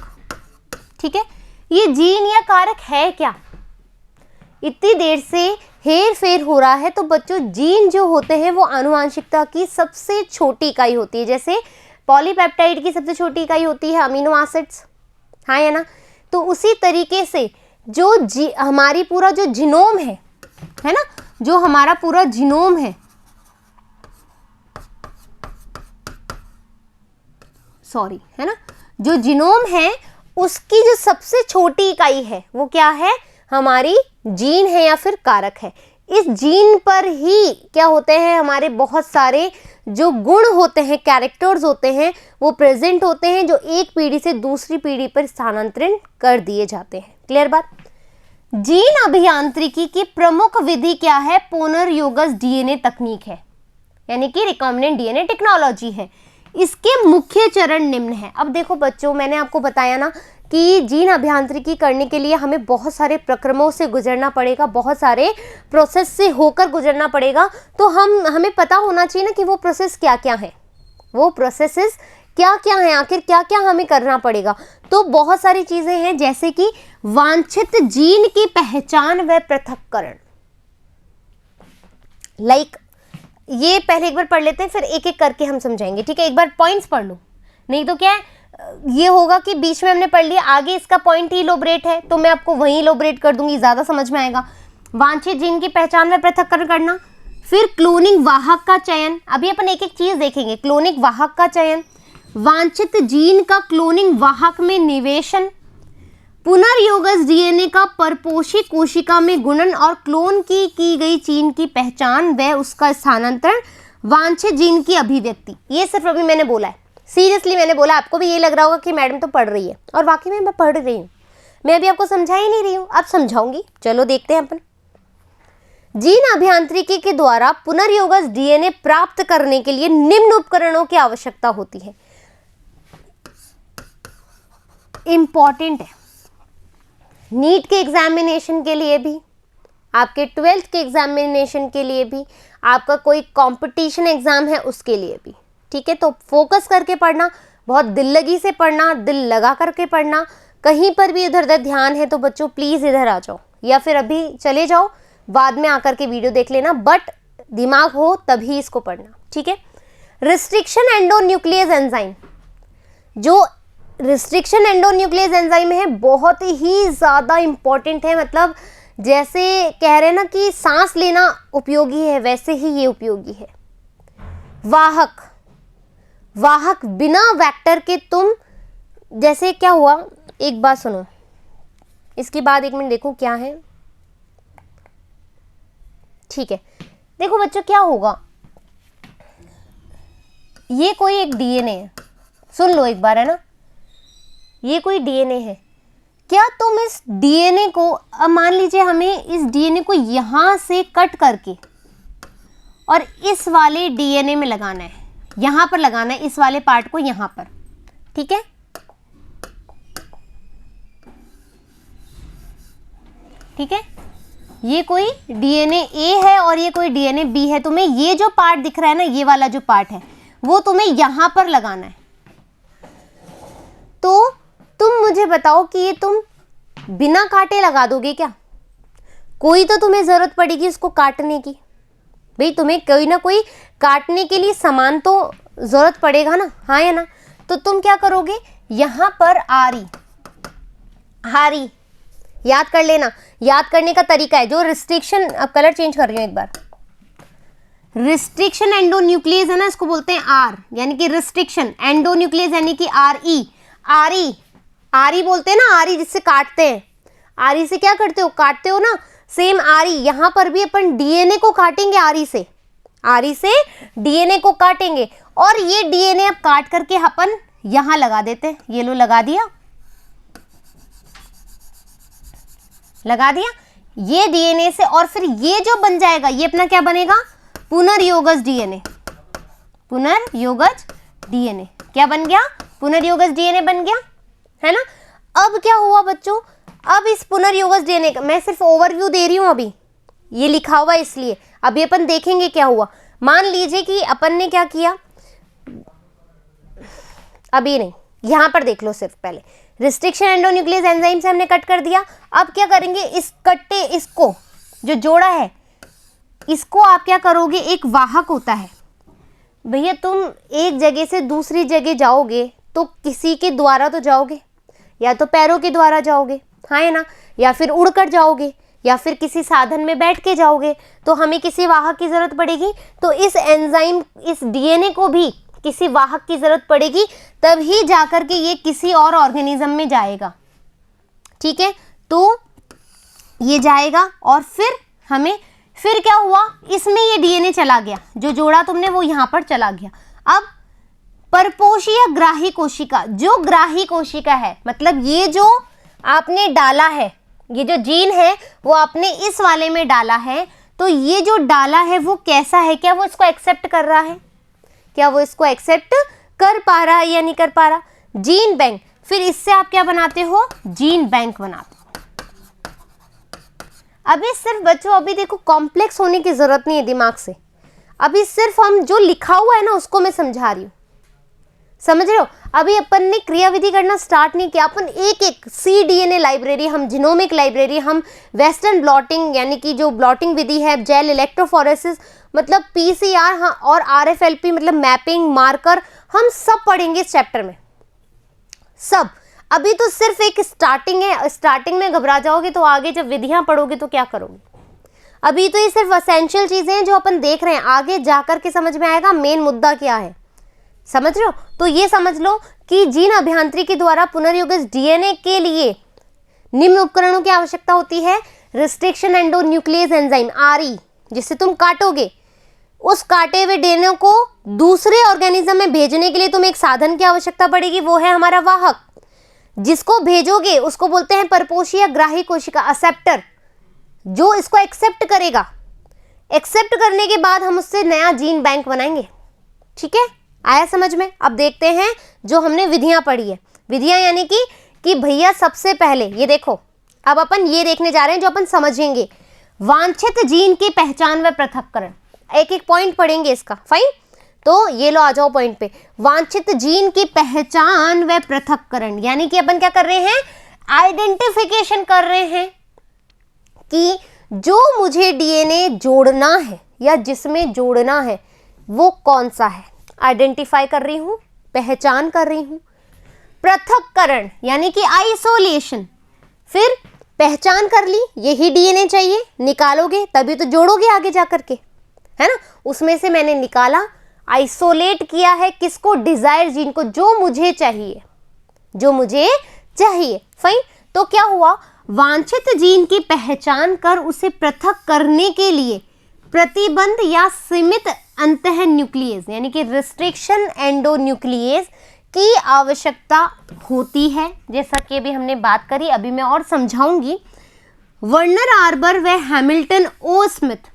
ठीक है। ये जीन या कारक है क्या? इतनी देर से हेर फेर हो रहा है। तो बच्चों जीन जो होते हैं वो आनुवांशिकता की सबसे छोटी इकाई होती है। जैसे पॉलीपेप्टाइड की सबसे छोटी इकाई होती है अमीनो एसिड्स, हाँ या ना। तो उसी तरीके से जो हमारी पूरा जो जीनोम है ना, जो हमारा पूरा जीनोम है, सॉरी, है ना, जो जीनोम है उसकी जो सबसे छोटी इकाई है वो क्या है? हमारी जीन है या फिर कारक है। इस जीन पर ही क्या होते हैं? हमारे बहुत सारे जो गुण होते हैं, कैरेक्टर्स होते हैं, वो प्रेजेंट होते हैं, जो एक पीढ़ी से दूसरी पीढ़ी पर स्थानांतरित कर दिए जाते हैं। क्लियर बात? जीन अभियांत्रिकी की प्रमुख विधि क्या है? पुनर्योगज DNA तकनीक है, यानी कि रिकॉम्बिनेंट DNA टेक्नोलॉजी है। इसके मुख्य चरण निम्न है। अब देखो बच्चों, मैंने आपको बताया ना कि जीन अभियांत्रिकी करने के लिए हमें बहुत सारे प्रक्रमों से गुजरना पड़ेगा, बहुत सारे प्रोसेस से होकर गुजरना पड़ेगा। तो हमें पता होना चाहिए ना कि वो प्रोसेस क्या क्या है, वो प्रोसेसेस क्या क्या हैं, आखिर क्या क्या हमें करना पड़ेगा। तो बहुत सारी चीज़ें हैं, जैसे कि वांछित जीन की पहचान व पृथक्करण, लाइक ये पहले एक बार पढ़ लेते हैं, फिर एक एक करके हम समझाएंगे, ठीक है। एक बार पॉइंट्स पढ़ लो, नहीं तो क्या है, ये होगा कि बीच में हमने पढ़ लिया, आगे इसका पॉइंट ही इलोबरेट है तो मैं आपको वहीं इलोबरेट कर दूंगी, ज़्यादा समझ में आएगा। वांछित जीन की पहचान व पृथक्करण करना, फिर क्लोनिंग वाहक का चयन, अभी अपन एक एक चीज़ देखेंगे। क्लोनिंग वाहक का चयन, वांछित जीन का क्लोनिंग वाहक में निवेशन, पुनर्योगज डीएनए का परपोषी कोशिका में गुणन और क्लोन की गई जीन की पहचान व उसका स्थानांतरण, वांछित जीन की अभिव्यक्ति। ये सिर्फ अभी मैंने बोला है, सीरियसली मैंने बोला। आपको भी ये लग रहा होगा कि मैडम तो पढ़ रही है, और वाकई में मैं पढ़ रही हूँ, मैं अभी आपको समझा ही नहीं रही हूँ, अब समझाऊंगी। चलो देखते हैं अपन। जीन अभियांत्रिकी के द्वारा पुनर्योगज डीएनए प्राप्त करने के लिए निम्न उपकरणों की आवश्यकता होती है। इंपॉर्टेंट है, नीट के एग्जामिनेशन के लिए भी, आपके 12th के एग्जामिनेशन के लिए भी, आपका कोई कंपटीशन एग्जाम है उसके लिए भी, ठीक है। तो फोकस करके पढ़ना, बहुत दिल लगी से पढ़ना, दिल लगा करके पढ़ना। कहीं पर भी इधर उधर ध्यान है तो बच्चों प्लीज़ इधर आ जाओ, या फिर अभी चले जाओ, बाद में आकर के वीडियो देख लेना, बट दिमाग हो तभी इसको पढ़ना, ठीक है। रिस्ट्रिक्शन एंडोन्यूक्लियस एंजाइम, जो रिस्ट्रिक्शन एंडोन्यूक्लियस एंजाइम है बहुत ही ज़्यादा इंपॉर्टेंट है। मतलब जैसे कह रहे हैं ना कि सांस लेना उपयोगी है, वैसे ही ये उपयोगी है। वाहक, वाहक बिना वेक्टर के तुम, जैसे क्या हुआ, एक बात सुनो, इसके बाद एक मिनट देखो क्या है, ठीक है। देखो बच्चों क्या होगा, ये कोई एक डीएनए है, सुन लो एक बार, है ना, ये कोई डीएनए है। क्या तुम इस डीएनए को, अब मान लीजिए हमें इस डीएनए को यहां से कट करके और इस वाले डीएनए में लगाना है, यहां पर लगाना है, इस वाले पार्ट को यहां पर, ठीक है। ठीक है, ये कोई डीएनए ए है और ये कोई डीएनए बी है। तुम्हें ये जो पार्ट दिख रहा है ना, ये वाला जो पार्ट है, वो तुम्हें यहां पर लगाना है। तो तुम मुझे बताओ कि ये तुम बिना काटे लगा दोगे क्या? कोई तो तुम्हें जरूरत पड़ेगी इसको काटने की, भाई तुम्हें कोई ना कोई काटने के लिए सामान तो जरूरत पड़ेगा ना, हाँ या ना। तो तुम क्या करोगे, यहां पर आरी, हारी याद कर लेना, याद करने का तरीका है जो रिस्ट्रिक्शन, अब कलर चेंज कर रही हूं एक बार, रिस्ट्रिक्शन एंडोन्यूक्लियस है ना, इसको बोलते हैं आर, यानी कि रिस्ट्रिक्शन, एंडोन्यूक्लियस यानी कि आर ई, आरी, आरी बोलते हैं ना, आरी जिससे काटते हैं, आरी से क्या करते हो, काटते हो ना, सेम आरी, यहां पर भी अपन डीएनए को काटेंगे आरी से, आरी से डीएनए को काटेंगे, और ये डीएनए अब काट करके अपन यहां लगा देते हैं। ये लो लगा दिया, लगा दिया ये डीएनए से, और फिर ये जो बन जाएगा ये अपना क्या बनेगा, पुनर्योगज डीएनए, पुनर्योगज डीएनए क्या बन गया, पुनर्योगज डीएनए बन गया, है ना। अब क्या हुआ बच्चों, अब इस पुनर्योगज डीएनए का मैं सिर्फ ओवरव्यू दे रही हूं, अभी ये लिखा हुआ है इसलिए, अभी अपन देखेंगे क्या हुआ। मान लीजिए कि अपन ने क्या किया, अभी नहीं, यहां पर देख लो सिर्फ, पहले रिस्ट्रिक्शन एंडोन्यूक्लियस एंजाइम से हमने कट कर दिया। अब क्या करेंगे, इस कट्टे, इसको जो जोड़ा है इसको आप क्या करोगे, एक वाहक होता है भैया, तुम एक जगह से दूसरी जगह जाओगे तो किसी के द्वारा तो जाओगे, या तो पैरों के द्वारा जाओगे, हाँ है ना, या फिर उड़कर जाओगे, या फिर किसी साधन में बैठ के जाओगे, तो हमें किसी वाहक की जरूरत पड़ेगी। तो इस एंजाइम, इस डीएनए को भी किसी वाहक की जरूरत पड़ेगी, तभी जाकर के ये किसी और ऑर्गेनिज्म में जाएगा, ठीक है। तो ये जाएगा और फिर हमें, फिर क्या हुआ, इसमें ये डीएनए चला गया, जो जोड़ा तुमने वो यहां पर चला गया। अब परपोषी या ग्राही कोशिका, जो ग्राही कोशिका है, मतलब ये जो आपने डाला है, ये जो जीन है वो आपने इस वाले में डाला है, तो ये जो डाला है वो कैसा है, क्या वो इसको एक्सेप्ट कर रहा है, क्या वो इसको एक्सेप्ट कर पा रहा है या नहीं कर पा रहा। जीन बैंक, फिर इससे आप क्या बनाते हो, जीन बैंक बनाते हो। अभी सिर्फ बच्चों, अभी देखो कॉम्प्लेक्स होने की जरूरत नहीं है दिमाग से, अभी सिर्फ हम जो लिखा हुआ है ना उसको मैं समझा रही हूँ, समझ रहे हो? अभी अपन ने क्रियाविधि करना स्टार्ट नहीं किया, अपन एक एक cDNA लाइब्रेरी, हम जिनोमिक लाइब्रेरी, हम वेस्टर्न ब्लॉटिंग यानी कि जो ब्लॉटिंग विधि है, जेल इलेक्ट्रोफोरेसिस मतलब PCR, हाँ, और RFLP मतलब मैपिंग मार्कर, हम सब पढ़ेंगे इस चैप्टर में सब। अभी तो सिर्फ एक स्टार्टिंग है, स्टार्टिंग में घबरा जाओगे तो आगे जब विधियां पढ़ोगे तो क्या करोगे? अभी तो ये सिर्फ असेंशियल चीजें हैं जो अपन देख रहे हैं, आगे जाकर के समझ में आएगा मेन मुद्दा क्या है। समझ रहे हो? तो ये समझ लो कि जीन अभियांत्रिकी द्वारा पुनर्योजित DNA के लिए निम्न उपकरणों की आवश्यकता होती है। रिस्ट्रिक्शन एंडोन्यूक्लियस एंजाइम RE, जिससे तुम काटोगे, उस काटे हुए DNA को दूसरे ऑर्गेनिज्म में भेजने के लिए तुम्हें एक साधन की आवश्यकता पड़ेगी, वो है हमारा वाहक। जिसको भेजोगे उसको बोलते हैं परपोषी या ग्राही कोशिका, असेप्टर, जो इसको एक्सेप्ट करेगा। एक्सेप्ट करने के बाद हम उससे नया जीन बैंक बनाएंगे। ठीक है, आया समझ में? अब देखते हैं जो हमने विधियां पढ़ी है। विधियां यानी कि भैया सबसे पहले ये देखो, अब अपन ये देखने जा रहे हैं जो अपन समझेंगे, वांछित जीन की पहचान व पृथक्करण। एक एक पॉइंट पढ़ेंगे इसका, फाइन। तो ये लो, आ जाओ पॉइंट पे। वांछित जीन की पहचान व पृथक्करण यानी कि अपन क्या कर रहे हैं? आइडेंटिफिकेशन कर रहे हैं कि जो मुझे DNA जोड़ना है या जिसमें जोड़ना है वो कौन सा है, आइडेंटिफाई कर रही हूं, पहचान कर रही हूं। पृथक्करण यानी कि आइसोलेशन, फिर पहचान कर ली यही DNA चाहिए, निकालोगे तभी तो जोड़ोगे आगे जाकर के, है ना? उसमें से मैंने निकाला, आइसोलेट किया है किसको? डिजायर जीन को, जो मुझे चाहिए, जो मुझे चाहिए, फाइन। तो क्या हुआ? वांछित जीन की पहचान कर उसे पृथक करने के लिए प्रतिबंध या सीमित अंतः न्यूक्लियस यानी कि रिस्ट्रिक्शन एंडोन्यूक्लियस की आवश्यकता होती है, जैसा कि अभी हमने बात करी। अभी मैं और समझाऊंगी। वर्नर आर्बर व हैमिल्टन ओ स्मिथ,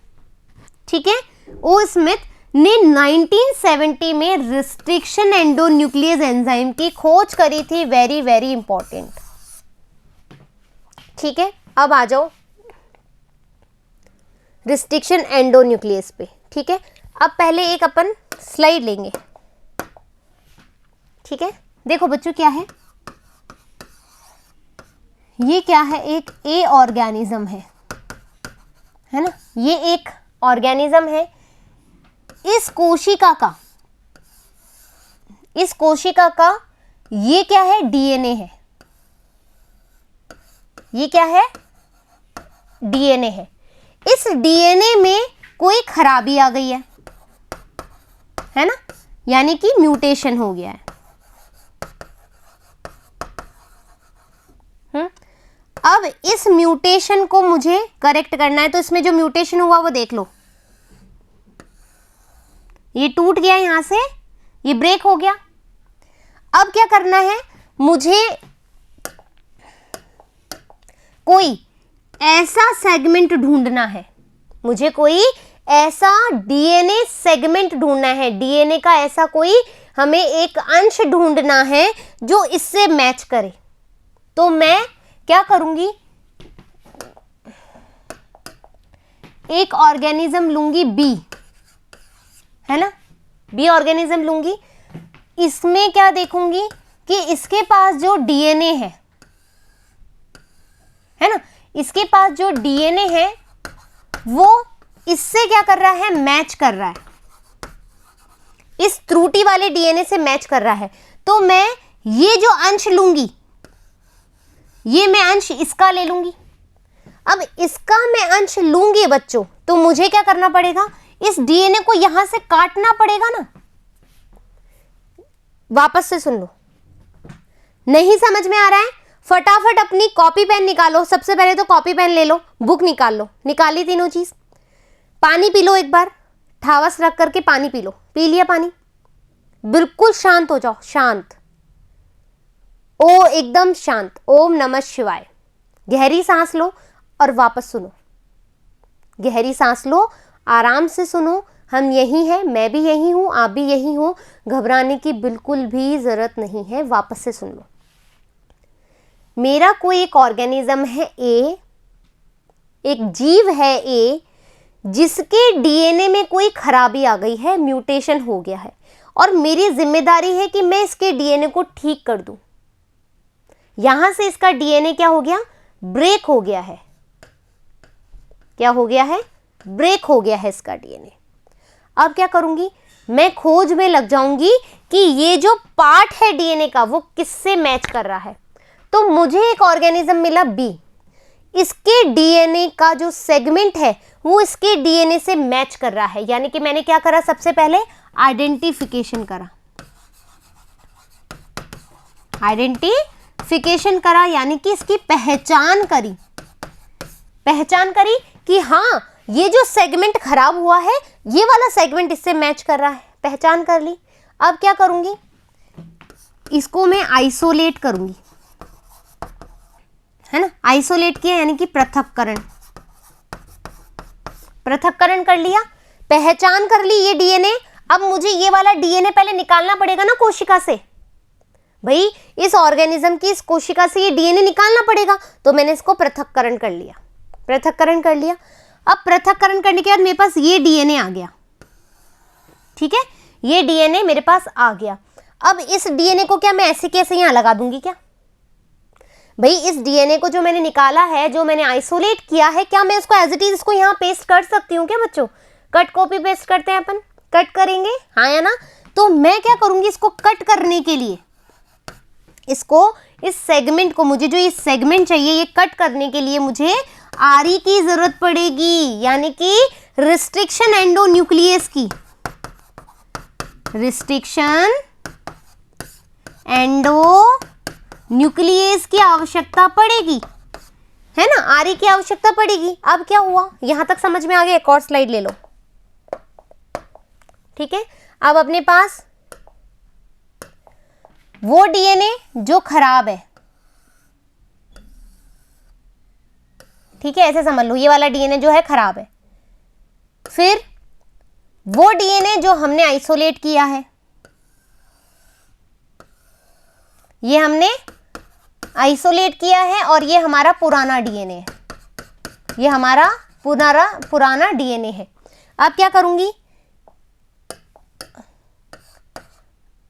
ठीक है, ओ स्मिथ ने 1970 में रिस्ट्रिक्शन एंडोन्यूक्लियस एंजाइम की खोज करी थी। Very very important. ठीक है, अब आ जाओ रिस्ट्रिक्शन एंडोन्यूक्लियस पे। ठीक है, अब पहले एक अपन स्लाइड लेंगे। ठीक है, देखो बच्चों क्या है ये, क्या है? एक ए ऑर्गेनिज्म है ना? ये एक ऑर्गेनिज्म है। इस कोशिका का ये क्या है? DNA है। ये क्या है? DNA है। इस DNA में कोई खराबी आ गई है ना? यानी कि म्यूटेशन हो गया है। अब इस म्यूटेशन को मुझे करेक्ट करना है, तो इसमें जो म्यूटेशन हुआ वो देख लो। ये टूट गया, यहां से ये ब्रेक हो गया। अब क्या करना है? मुझे कोई ऐसा सेगमेंट ढूंढना है, मुझे कोई ऐसा DNA सेगमेंट ढूंढना है। DNA का ऐसा कोई हमें एक अंश ढूंढना है जो इससे मैच करे। तो मैं क्या करूंगी? एक ऑर्गेनिज्म लूंगी B, है ना? B ऑर्गेनिज्म लूंगी। इसमें क्या देखूंगी कि इसके पास जो DNA है ना, इसके पास जो DNA है वो इससे क्या कर रहा है? मैच कर रहा है, इस त्रुटि वाले DNA से मैच कर रहा है। तो मैं ये जो अंश लूंगी, ये मैं अंश इसका ले लूंगी। अब इसका मैं अंश लूंगी बच्चों, तो मुझे क्या करना पड़ेगा? इस DNA को यहां से काटना पड़ेगा ना। वापस से सुन लो, नहीं समझ में आ रहा है? फटाफट अपनी कॉपी पेन निकालो। सबसे पहले तो कॉपी पेन ले लो, बुक निकाल लो। निकाली तीनों चीज। पानी पी लो, एक बार ठावस रख करके पानी पी लो। पी लिया पानी? बिल्कुल शांत हो जाओ, शांत, ओ एकदम शांत। ओम नमः शिवाय। गहरी सांस लो और वापस सुनो। गहरी सांस लो, आराम से सुनो। हम यही हैं, मैं भी यही हूं, आप भी यही हो। घबराने की बिल्कुल भी जरूरत नहीं है। वापस से सुन लो। मेरा कोई एक ऑर्गेनिज्म है ए, एक जीव है ए, जिसके DNA में कोई खराबी आ गई है, म्यूटेशन हो गया है, और मेरी जिम्मेदारी है कि मैं इसके डीएनए को ठीक कर दूं। यहां से इसका डीएनए क्या हो गया, ब्रेक हो गया है। क्या हो गया है, ब्रेक हो गया है इसका डीएनए। अब क्या करूंगी, मैं खोज में लग जाऊंगी कि ये जो पार्ट है डीएनए का वो किससे मैच कर रहा है। तो मुझे एक ऑर्गेनिज्म मिला बी, इसके डीएनए का जो सेगमेंट है वो इसके डीएनए से मैच कर रहा है। यानी कि मैंने क्या करा, सबसे पहले आइडेंटिफिकेशन करा, आइडेंटिफिकेशन करा यानी कि इसकी पहचान करी, पहचान करी कि हाँ ये जो सेगमेंट खराब हुआ है ये वाला सेगमेंट इससे मैच कर रहा है, पहचान कर ली। अब क्या करूंगी, इसको मैं आइसोलेट करूंगी, है ना, आइसोलेट किया यानी कि पृथक्करण, पृथक्करण कर लिया, पहचान कर ली ये डीएनए। अब मुझे ये वाला डीएनए पहले निकालना पड़ेगा ना कोशिका से, भाई इस ऑर्गेनिज्म की इस कोशिका से ये डीएनए निकालना पड़ेगा, तो मैंने इसको पृथक्करण कर लिया, पृथक्करण कर लिया। अब पृथक्करण करने के बाद मेरे पास ये डीएनए आ गया, ठीक है, ये डीएनए मेरे पास आ गया। अब इस डीएनए को क्या मैं ऐसे कैसे यहां लगा दूंगी क्या, भाई इस डीएनए को जो मैंने निकाला है, जो मैंने आइसोलेट किया है, क्या मैं इसको एज इट इज इसको यहाँ पेस्ट कर सकती हूँ क्या बच्चों? कट कॉपी पेस्ट करते हैं अपन, कट करेंगे, हाँ या ना। तो मैं क्या करूंगी, इसको कट करने के लिए, इसको इस सेगमेंट को, मुझे जो ये सेगमेंट चाहिए ये कट करने के लिए मुझे आरई की जरूरत पड़ेगी, यानी कि रिस्ट्रिक्शन एंडोन्यूक्लियस की, रिस्ट्रिक्शन एंडोन्यूक्लियस की आवश्यकता पड़ेगी, है ना, आरई की आवश्यकता पड़ेगी। अब क्या हुआ, यहां तक समझ में आ गया? एक और स्लाइड ले लो, ठीक है। अब अपने पास वो डीएनए जो खराब है, ठीक है, ऐसे समझ लो ये वाला डीएनए जो है खराब है। फिर वो डीएनए जो हमने आइसोलेट किया है, ये हमने आइसोलेट किया है और ये हमारा पुराना डीएनए है, ये हमारा पुराना डीएनए है। अब क्या करूंगी,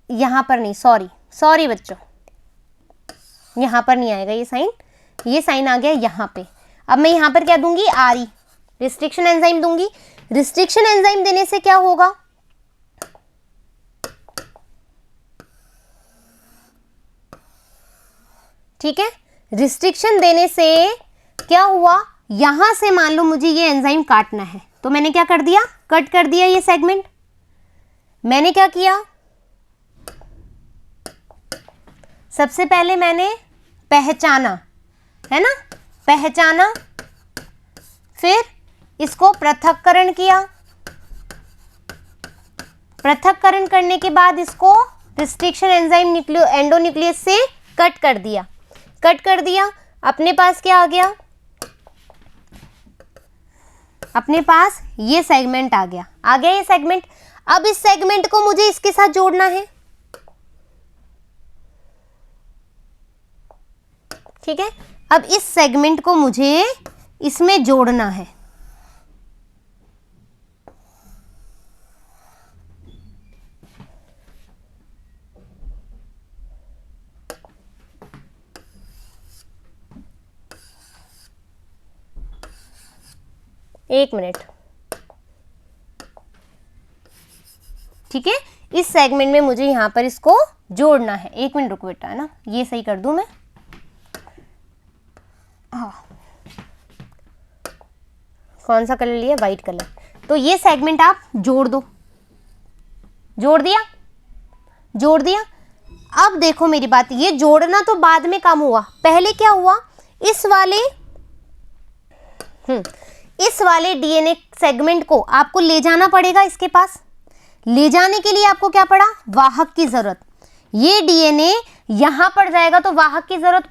यहां पर नहीं, सॉरी बच्चों, यहां पर नहीं आएगा ये साइन आ गया यहां पे। अब मैं यहां पर क्या दूंगी, आरई, रिस्ट्रिक्शन एंजाइम दूंगी। रिस्ट्रिक्शन एंजाइम देने से क्या होगा, ठीक है, रिस्ट्रिक्शन देने से क्या हुआ, यहां से मान लो मुझे ये एंजाइम काटना है, तो मैंने क्या कर दिया, कट कर दिया ये सेगमेंट। मैंने क्या किया, सबसे पहले मैंने पहचाना, है ना, पहचाना, फिर इसको पृथक्करण किया, पृथक्करण करने के बाद इसको रिस्ट्रिक्शन एंजाइम एंडोन्यूक्लियस से कट कर दिया, अपने पास क्या आ गया, अपने पास ये सेगमेंट आ गया ये सेगमेंट। अब इस सेगमेंट को मुझे इसके साथ जोड़ना है, ठीक है। अब इस सेगमेंट को मुझे इसमें जोड़ना है, एक मिनट, ठीक है, इस सेगमेंट में मुझे यहां पर इसको जोड़ना है। एक मिनट रुको बेटा, है ना, ये सही कर दूं मैं, हाँ, कौन सा कलर लिया, वाइट कलर। तो ये सेगमेंट आप जोड़ दो, जोड़ दिया। अब देखो मेरी बात, ये जोड़ना तो बाद में काम हुआ, पहले क्या हुआ, इस वाले डीएनए सेगमेंट को आपको ले जाना पड़ेगा इसके पास। ले जाने के लिए आपको क्या पड़ा, वाहक की जरूरत। ये डीएनए यहां पर जाएगा तो वाहक की जरूरत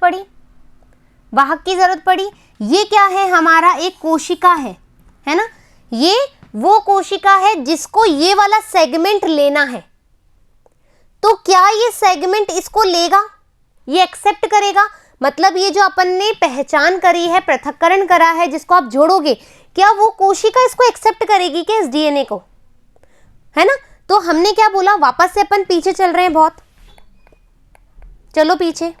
पड़ी। ये क्या है, हमारा एक कोशिका है ना, ये वो कोशिका है जिसको ये वाला सेगमेंट लेना है। तो क्या ये सेगमेंट इसको लेगा, ये एक्सेप्ट करेगा? मतलब ये जो अपन ने पहचान करी है, पृथक्करण करा है, जिसको आप जोड़ोगे, क्या वो कोशिका इसको एक्सेप्ट करेगी क्या, इस डीएनए को, है ना? तो हमने क्या बोला, वापस से अपन पीछे चल रहे हैं बहुत, चलो पीछे।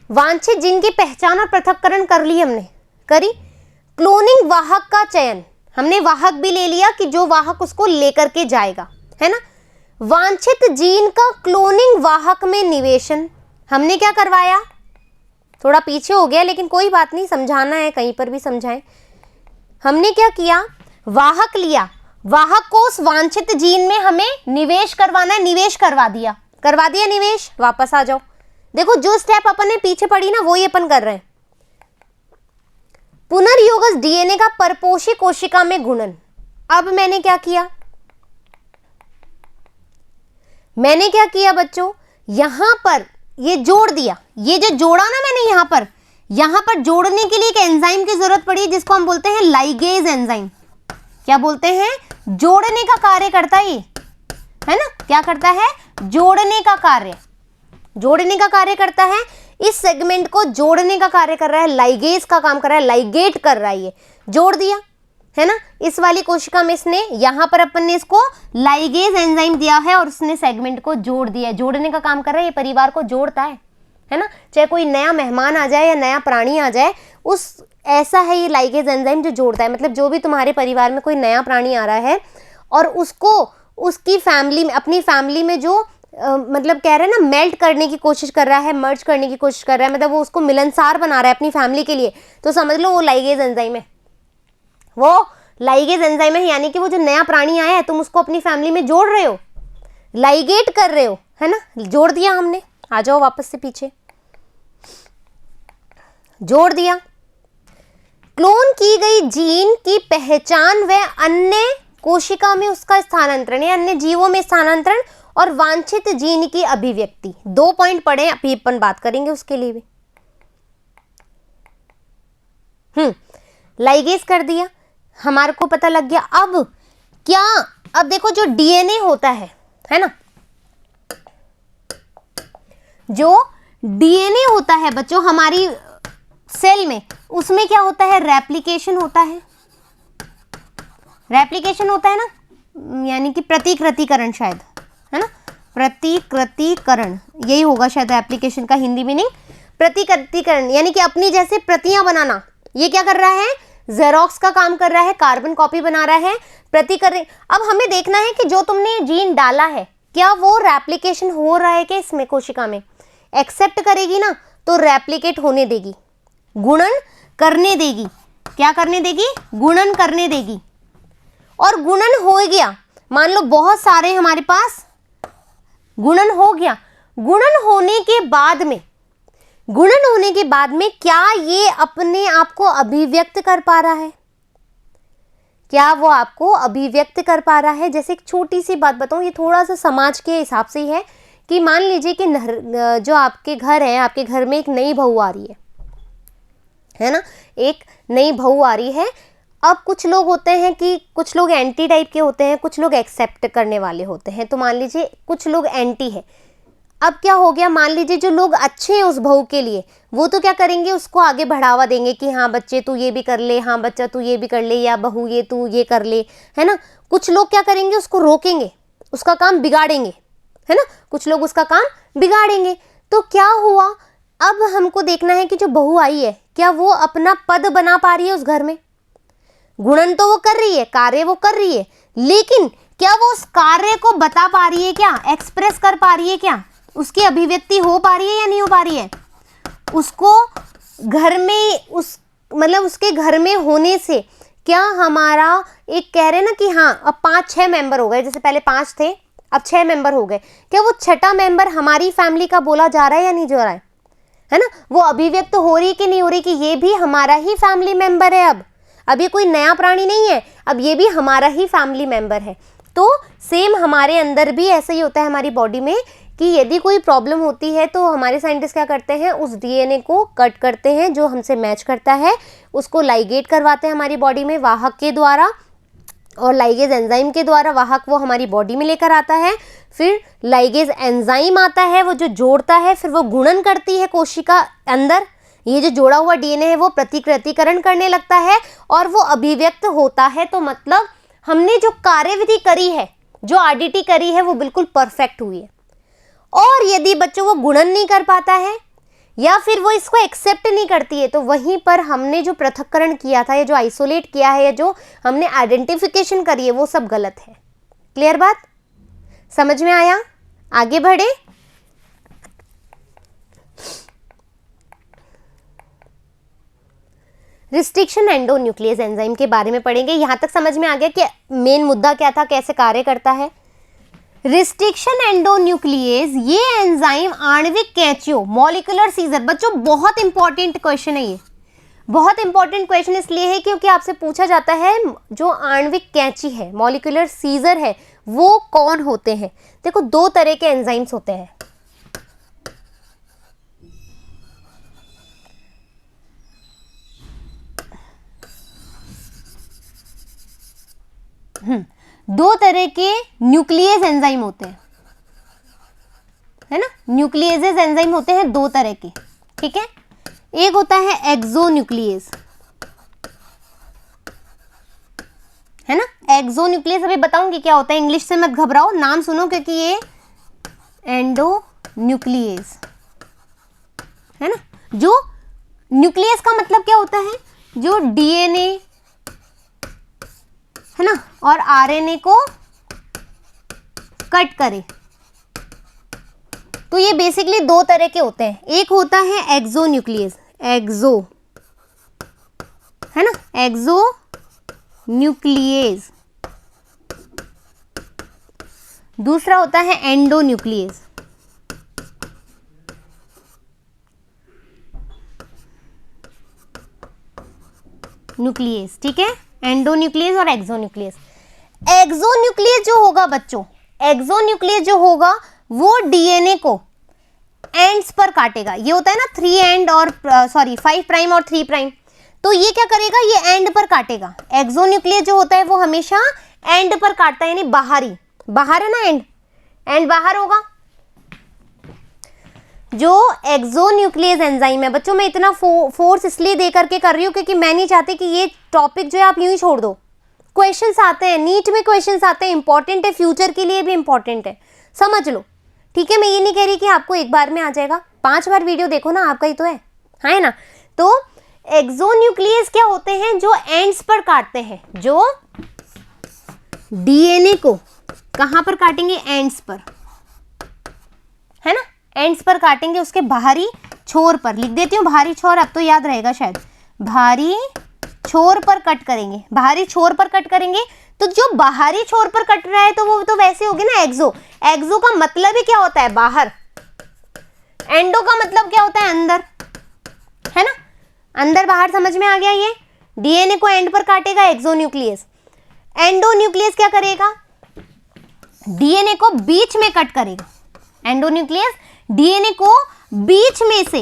वांछित जीन की पहचान और पृथक्करण कर ली हमने, करी। क्लोनिंग वाहक का चयन, हमने वाहक भी ले लिया कि जो वाहक उसको लेकर के जाएगा, है ना। वांछित जीन का क्लोनिंग वाहक में निवेशन, हमने क्या करवाया, थोड़ा पीछे हो गया लेकिन कोई बात नहीं, समझाना है, कहीं पर भी समझाएं। हमने क्या किया, वाहक लिया, वाहक को उस वांछित जीन में हमें निवेश करवाना है, निवेश करवा दिया निवेश। वापस आ जाओ, देखो जो स्टेप अपन ने पीछे पढ़ी ना वही अपन कर रहे हैं। पुनर्योगज डीएनए का परपोषी कोशिका में गुणन। अब मैंने क्या किया बच्चों, यहां पर ये जोड़ दिया, ये जो जोड़ा ना मैंने यहां पर जोड़ने के लिए एक एंजाइम की जरूरत पड़ी जिसको हम बोलते हैं लाइगेज एंजाइम। क्या बोलते हैं, जोड़ने का कार्य करता है ये, है ना। क्या करता है, जोड़ने का कार्य करता है। इस सेगमेंट को जोड़ने का कार्य कर रहा है, लाइगेज का काम कर रहा है, लाइगेट कर रहा है, ये जोड़ दिया, है ना। इस वाली कोशिका में इसने, यहां पर अपन ने इसको लाइगेज एंजाइम दिया है और उसने सेगमेंट को जोड़ दिया है, जोड़ने का काम कर रहा है, ये परिवार को जोड़ता है ना। चाहे कोई नया मेहमान आ जाए या नया प्राणी आ जाए, उस ऐसा है ये लाइगेज एंजाइम जो जोड़ता है। मतलब जो भी तुम्हारे परिवार में कोई नया प्राणी आ रहा है और उसको उसकी फैमिली में, अपनी फैमिली में जो मतलब कह रहे हैं ना, मेल्ट करने की कोशिश कर रहा है, मर्ज करने की कोशिश कर रहा है, मतलब वो उसको मिलनसार बना रहा है अपनी फैमिली के लिए, तो समझ लो वो लाइगेज एंजाइम है, यानी कि वो जो नया प्राणी आया है तुम उसको अपनी फैमिली में जोड़ रहे हो, लाइगेट कर रहे हो, है ना। जोड़ दिया हमने, आ जाओ वापस से पीछे, जोड़ दिया। क्लोन की गई जीन की पहचान व अन्य कोशिका में उसका स्थानांतरण या अन्य जीवों में स्थानांतरण और वांछित जीन की अभिव्यक्ति। 2 पॉइंट पढ़े, अभी अपन बात करेंगे उसके लिए भी। लाइगेज कर दिया, हमारे को पता लग गया। अब देखो जो डीएनए होता है ना, जो डीएनए होता है बच्चों हमारी सेल में, उसमें क्या होता है, रेप्लिकेशन होता है ना, यानी कि प्रतिकृतिकरण शायद, है ना। प्रतिकृतिकरण यही होगा शायद एप्लीकेशन का हिंदी मीनिंग, प्रतिकृतिकरण यानी कि अपनी जैसे प्रतियां बनाना। ये क्या कर रहा है, जेरोक्स का काम कर रहा है, कार्बन कॉपी बना रहा है, अब हमें देखना है कि जो तुमने जीन डाला है क्या वो रेप्लिकेशन हो रहा है क्या इसमें, कोशिका में। एक्सेप्ट करेगी ना तो रेप्लिकेट होने देगी, गुणन करने देगी। क्या करने देगी, गुणन करने देगी। और गुणन हो गया, मान लो बहुत सारे हमारे पास गुणन हो गया, गुणन होने के बाद में क्या ये अपने आप को अभिव्यक्त कर पा रहा है, क्या वो आपको अभिव्यक्त कर पा रहा है। जैसे एक छोटी सी बात बताऊं, ये थोड़ा सा समाज के हिसाब से ही है कि मान लीजिए कि जो आपके घर है, आपके घर में एक नई बहू आ रही है ना, एक नई बहू आ रही है। अब कुछ लोग होते हैं कि कुछ लोग एंटी टाइप के होते हैं, कुछ लोग एक्सेप्ट करने वाले होते हैं। तो मान लीजिए कुछ लोग एंटी है। अब क्या हो गया, मान लीजिए जो लोग अच्छे हैं उस बहू के लिए, वो तो क्या करेंगे, उसको आगे बढ़ावा देंगे कि हाँ बच्चे तू ये भी कर ले, हाँ बच्चा तू ये भी कर ले, या बहू ये तू ये कर ले, है ना। कुछ लोग क्या करेंगे, उसको रोकेंगे, उसका काम बिगाड़ेंगे, है ना। कुछ लोग उसका काम बिगाड़ेंगे। तो क्या हुआ, अब हमको देखना है कि जो बहू आई है क्या वो अपना पद बना पा रही है उस घर में। गुणन तो वो कर रही है, कार्य वो कर रही है, लेकिन क्या वो उस कार्य को बता पा रही है, क्या एक्सप्रेस कर पा रही है, क्या उसकी अभिव्यक्ति हो पा रही है या नहीं हो पा रही है। उसको घर में मतलब उसके घर में होने से क्या हमारा एक कह रहे ना कि हाँ अब 5-6 मेंबर हो गए, जैसे पहले 5 थे अब 6 मेंबर हो गए, क्या वो छठा मेंबर हमारी फैमिली का बोला जा रहा है या नहीं जा रहा है ना। वो अभिव्यक्त हो रही कि नहीं हो रही कि ये भी हमारा ही फैमिली मेंबर है। अब ये कोई नया प्राणी नहीं है, अब ये भी हमारा ही फैमिली मेंबर है। तो सेम हमारे अंदर भी ऐसा ही होता है हमारी बॉडी में कि यदि कोई प्रॉब्लम होती है तो हमारे साइंटिस्ट क्या करते हैं, उस डीएनए को कट करते हैं जो हमसे मैच करता है, उसको लाइगेट करवाते हैं हमारी बॉडी में वाहक के द्वारा, और लाइगेज एंजाइम के द्वारा वाहक वो हमारी बॉडी में लेकर आता है। फिर लाइगेज एंजाइम आता है, वो जो जोड़ता है, फिर वो गुणन करती है कोशिका अंदर। ये जो जोड़ा हुआ डीएनए है वो प्रतिकृतिकरण करने लगता है और वो अभिव्यक्त होता है। तो मतलब हमने जो कार्यविधि करी है, जो आरडीटी करी है, वो बिल्कुल परफेक्ट हुई है। और यदि बच्चों वो गुणन नहीं कर पाता है या फिर वो इसको एक्सेप्ट नहीं करती है, तो वहीं पर हमने जो पृथक्करण किया था या जो आइसोलेट किया है या जो हमने आइडेंटिफिकेशन करी है, वो सब गलत है। क्लियर बात? समझ में आया? आगे बढ़े। रिस्ट्रिक्शन एंडोन्यूक्लियस एंजाइम के बारे में पढ़ेंगे। यहां तक समझ में आ गया कि मेन मुद्दा क्या था, कैसे कार्य करता है। रिस्ट्रिक्शन एंडोन्यूक्लियस, ये एंजाइम आणविक कैंचियों, मॉलिक्यूलर सीजर, बच्चों बहुत इंपॉर्टेंट क्वेश्चन है ये। बहुत इंपॉर्टेंट क्वेश्चन इसलिए है क्योंकि आपसे पूछा जाता है जो आणविक कैंची है, मॉलिक्यूलर सीजर है, वो कौन होते हैं। देखो, दो तरह के एंजाइम्स होते हैं। दो तरह के न्यूक्लियस एंजाइम होते हैं, है ना। न्यूक्लियस एंजाइम होते हैं दो तरह के, ठीक है। एक होता है एक्सोन्यूक्लियस, है ना। एक्सोन्यूक्लियस अभी बताऊंगी क्या होता है, इंग्लिश से मत घबराओ, नाम सुनो, क्योंकि ये एंडोन्यूक्लियस है ना। जो न्यूक्लियस का मतलब क्या होता है, जो डीएनए है ना और आरएनए को कट करे। तो ये बेसिकली दो तरह के होते हैं। एक होता है एक्सोन्यूक्लियस, एक्सो है ना, एक्सोन्यूक्लियस। दूसरा होता है एंडोन्यूक्लियस। न्यूक्लियस, ठीक है, एंडोन्यूक्लियस और एक्सोन्यूक्लियस। एक्सोन्यूक्लियस जो होगा बच्चों, एक्सोन्यूक्लियस जो होगा वो डीएनए को एंड्स पर काटेगा। ये होता है ना 3 एंड और 5 प्राइम और 3 प्राइम, तो ये क्या करेगा, ये एंड पर काटेगा। एक्सोन्यूक्लियस जो होता है वो हमेशा एंड पर काटता है, यानी बाहरी, बाहर है ना, एंड बाहर होगा। जो एक्सोन्यूक्लियस एंजाइम है बच्चों, मैं इतना फोर्स इसलिए दे करके कर रही हूँ क्योंकि मैं नहीं चाहती कि ये टॉपिक जो है आप यूं ही छोड़ दो। क्वेश्चंस आते हैं, नीट में क्वेश्चंस आते हैं, इंपॉर्टेंट है, फ्यूचर के लिए भी इंपॉर्टेंट है, समझ लो, ठीक है। मैं ये नहीं कह रही कि आपको एक बार में आ जाएगा, 5 बार वीडियो देखो ना, आपका ही तो है ना। तो एक्सोन्यूक्लियस क्या होते हैं, जो एंड्स पर काटते हैं, जो डीएनए को कहां पर काटेंगे, एंड्स पर, है ना, एंड्स पर काटेंगे, उसके बाहरी छोर पर। लिख देती हूँ बाहरी छोर, अब तो याद रहेगा शायद। बाहरी छोर पर कट करेंगे, बाहरी छोर पर कट करेंगे। तो जो बाहरी छोर पर कट रहा है तो वो तो वैसे होगी ना एक्सो। एक्सो का मतलब ही क्या होता है, बाहर। एंडो का मतलब क्या होता है, अंदर, है ना, अंदर बाहर। समझ में आ गया। ये डीएनए को एंड पर काटेगा एक्सोन्यूक्लियस। एंडोन्यूक्लियस क्या करेगा, डीएनए को बीच में कट करेगा। एंडोन्यूक्लियस डीएनए को बीच में से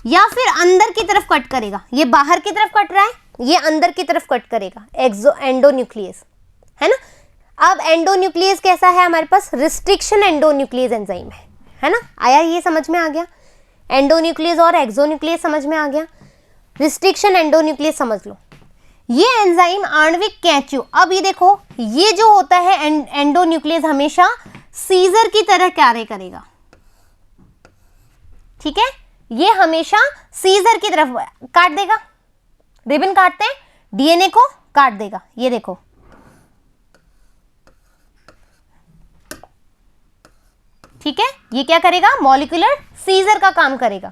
या फिर अंदर की तरफ कट करेगा। ये बाहर की तरफ कट रहा है, ये अंदर की तरफ कट करेगा, एंडोन्यूक्लियस, है ना। अब एंडोन्यूक्लियस कैसा है हमारे पास, रिस्ट्रिक्शन एंडोन्यूक्लियस एंजाइम है ना। आया, ये समझ में आ गया। एंडोन्यूक्लियस और एक्सोन्यूक्लियस समझ में आ गया, रिस्ट्रिक्शन एंडोन्यूक्लियस समझ लो। ये एंजाइम आणविक कैंचियों, अब ये देखो, ये जो होता है एंडोन्यूक्लियस हमेशा सीजर की तरह कार्य करेगा, ठीक है। ये हमेशा सीजर की तरफ काट देगा, रिबन काटते हैं, डीएनए को काट देगा। ये देखो, ठीक है, ये क्या करेगा, मॉलिक्यूलर सीजर का काम करेगा,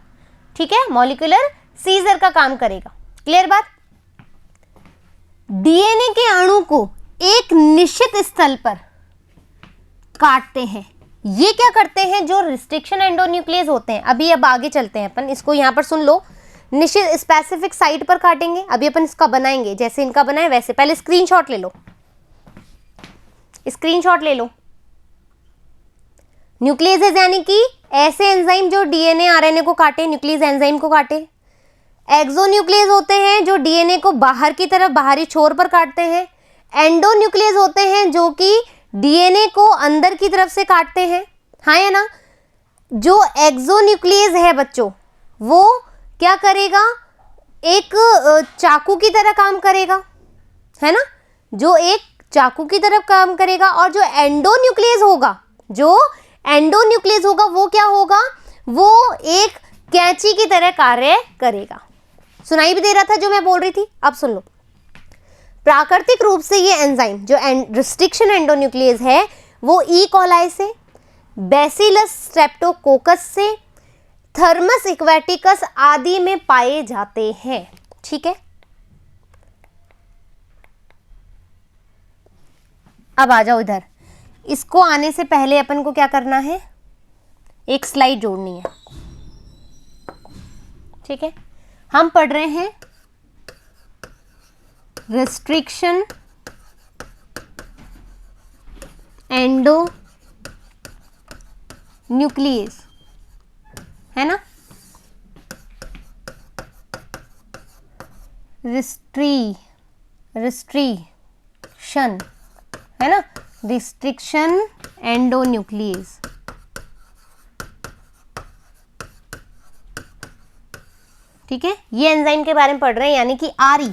ठीक है, मॉलिक्यूलर सीजर का काम करेगा। क्लियर बात। डीएनए के अणु को एक निश्चित स्थल पर काटते हैं। ये क्या करते हैं, जो रिस्ट्रिक्शन एंडोन्यूक्लियस होते हैं। अभी अब आगे चलते हैं अपन, इसको यहां पर सुन लो। निश्चित स्पेसिफिक साइट पर काटेंगे। अभी अपन इसका बनाएंगे, जैसे इनका बनाए वैसे। पहले स्क्रीनशॉट ले लो, स्क्रीनशॉट ले लो। न्यूक्लियस यानी कि ऐसे एंजाइम जो डीएनए आरएनए को काटे, न्यूक्लियस एंजाइम को काटे। एक्सोन्यूक्लियस होते हैं जो डीएनए को बाहर की तरफ, बाहरी छोर पर काटते हैं। एंडोन्यूक्लियस होते हैं जो कि डीएनए को अंदर की तरफ से काटते हैं, हाँ या ना। जो एक्सोन्यूक्लियस है बच्चों, वो क्या करेगा, एक चाकू की तरह काम करेगा, है ना। जो एक चाकू की तरफ काम करेगा, और जो एंडोन्यूक्लियस होगा वो क्या होगा, वो एक कैंची की तरह कार्य करेगा। सुनाई भी दे रहा था जो मैं बोल रही थी? अब सुन लो। प्राकृतिक रूप से ये एंजाइम जो रिस्ट्रिक्शन एंडोन्यूक्लियस है वो ई कॉलाई से, बैसिलस स्ट्रेप्टोकोकस से, थर्मस इक्वेटिकस आदि में पाए जाते हैं। ठीक है, अब आ जाओ इधर। इसको आने से पहले अपन को क्या करना है, एक स्लाइड जोड़नी है। ठीक है, हम पढ़ रहे हैं रिस्ट्रिक्शन एंडोन्यूक्लियस, है ना, रिस्ट्रिक्शन, है ना, रिस्ट्रिक्शन एंडोन्यूक्लियस। ठीक है, ये एंजाइम के बारे में पढ़ रहे हैं, यानी कि आरी।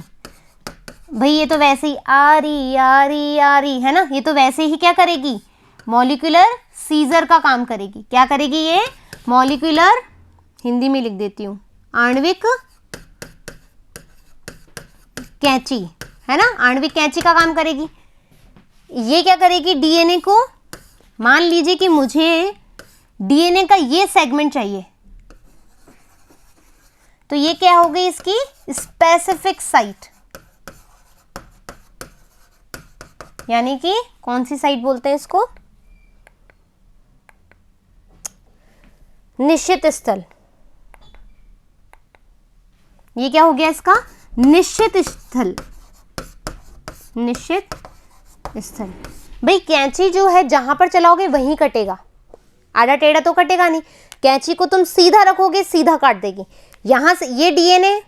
भाई ये तो वैसे ही आरी आरी आरी है ना, ये तो वैसे ही क्या करेगी, मॉलिक्यूलर सीजर का काम करेगी। क्या करेगी ये, मॉलिक्यूलर, हिंदी में लिख देती हूँ, आणविक कैंची, है ना, आणविक कैंची का काम करेगी। ये क्या करेगी, डीएनए को, मान लीजिए कि मुझे डीएनए का ये सेगमेंट चाहिए, तो ये क्या हो गई इसकी स्पेसिफिक साइट, यानी कि कौन सी साइट बोलते हैं इसको, निश्चित स्थल। ये क्या हो गया इसका, निश्चित स्थल, निश्चित स्थल। भाई कैंची जो है जहां पर चलाओगे वहीं कटेगा, आड़ा टेढ़ा तो कटेगा नहीं। कैंची को तुम सीधा रखोगे, सीधा काट देगी। यहां से ये डीएनए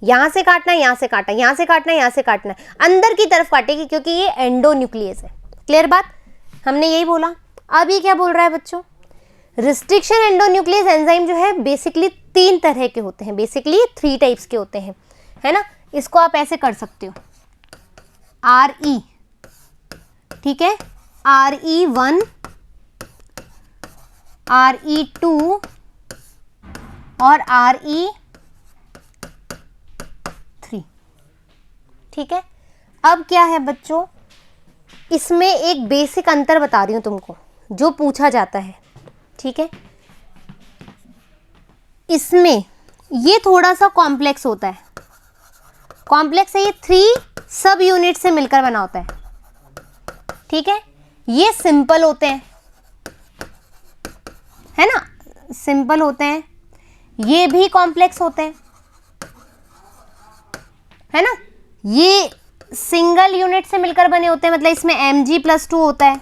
यहां से काटना है, यहां से काटना है, यहां से काटना है, यहां से काटना है, अंदर की तरफ काटेगी, क्योंकि ये एंडोन्यूक्लियस है। क्लियर बात, हमने यही बोला। अब ये क्या बोल रहा है बच्चों, रिस्ट्रिक्शन एंडोन्यूक्लियस एंजाइम जो है बेसिकली 3 तरह के होते हैं, बेसिकली 3 टाइप्स के होते हैं, है ना। इसको आप ऐसे कर सकते हो, RE, ठीक है, RE1, RE2 और RE3। ठीक है, अब क्या है बच्चों, इसमें एक बेसिक अंतर बता रही हूं तुमको जो पूछा जाता है। ठीक है, इसमें ये थोड़ा सा कॉम्प्लेक्स होता है, कॉम्प्लेक्स है, ये 3 सब यूनिट से मिलकर बना होता है। ठीक है, ये सिंपल होते हैं, है ना, सिंपल होते हैं। ये भी कॉम्प्लेक्स होते हैं, है ना, ये सिंगल यूनिट से मिलकर बने होते हैं, मतलब इसमें Mg+2 होता है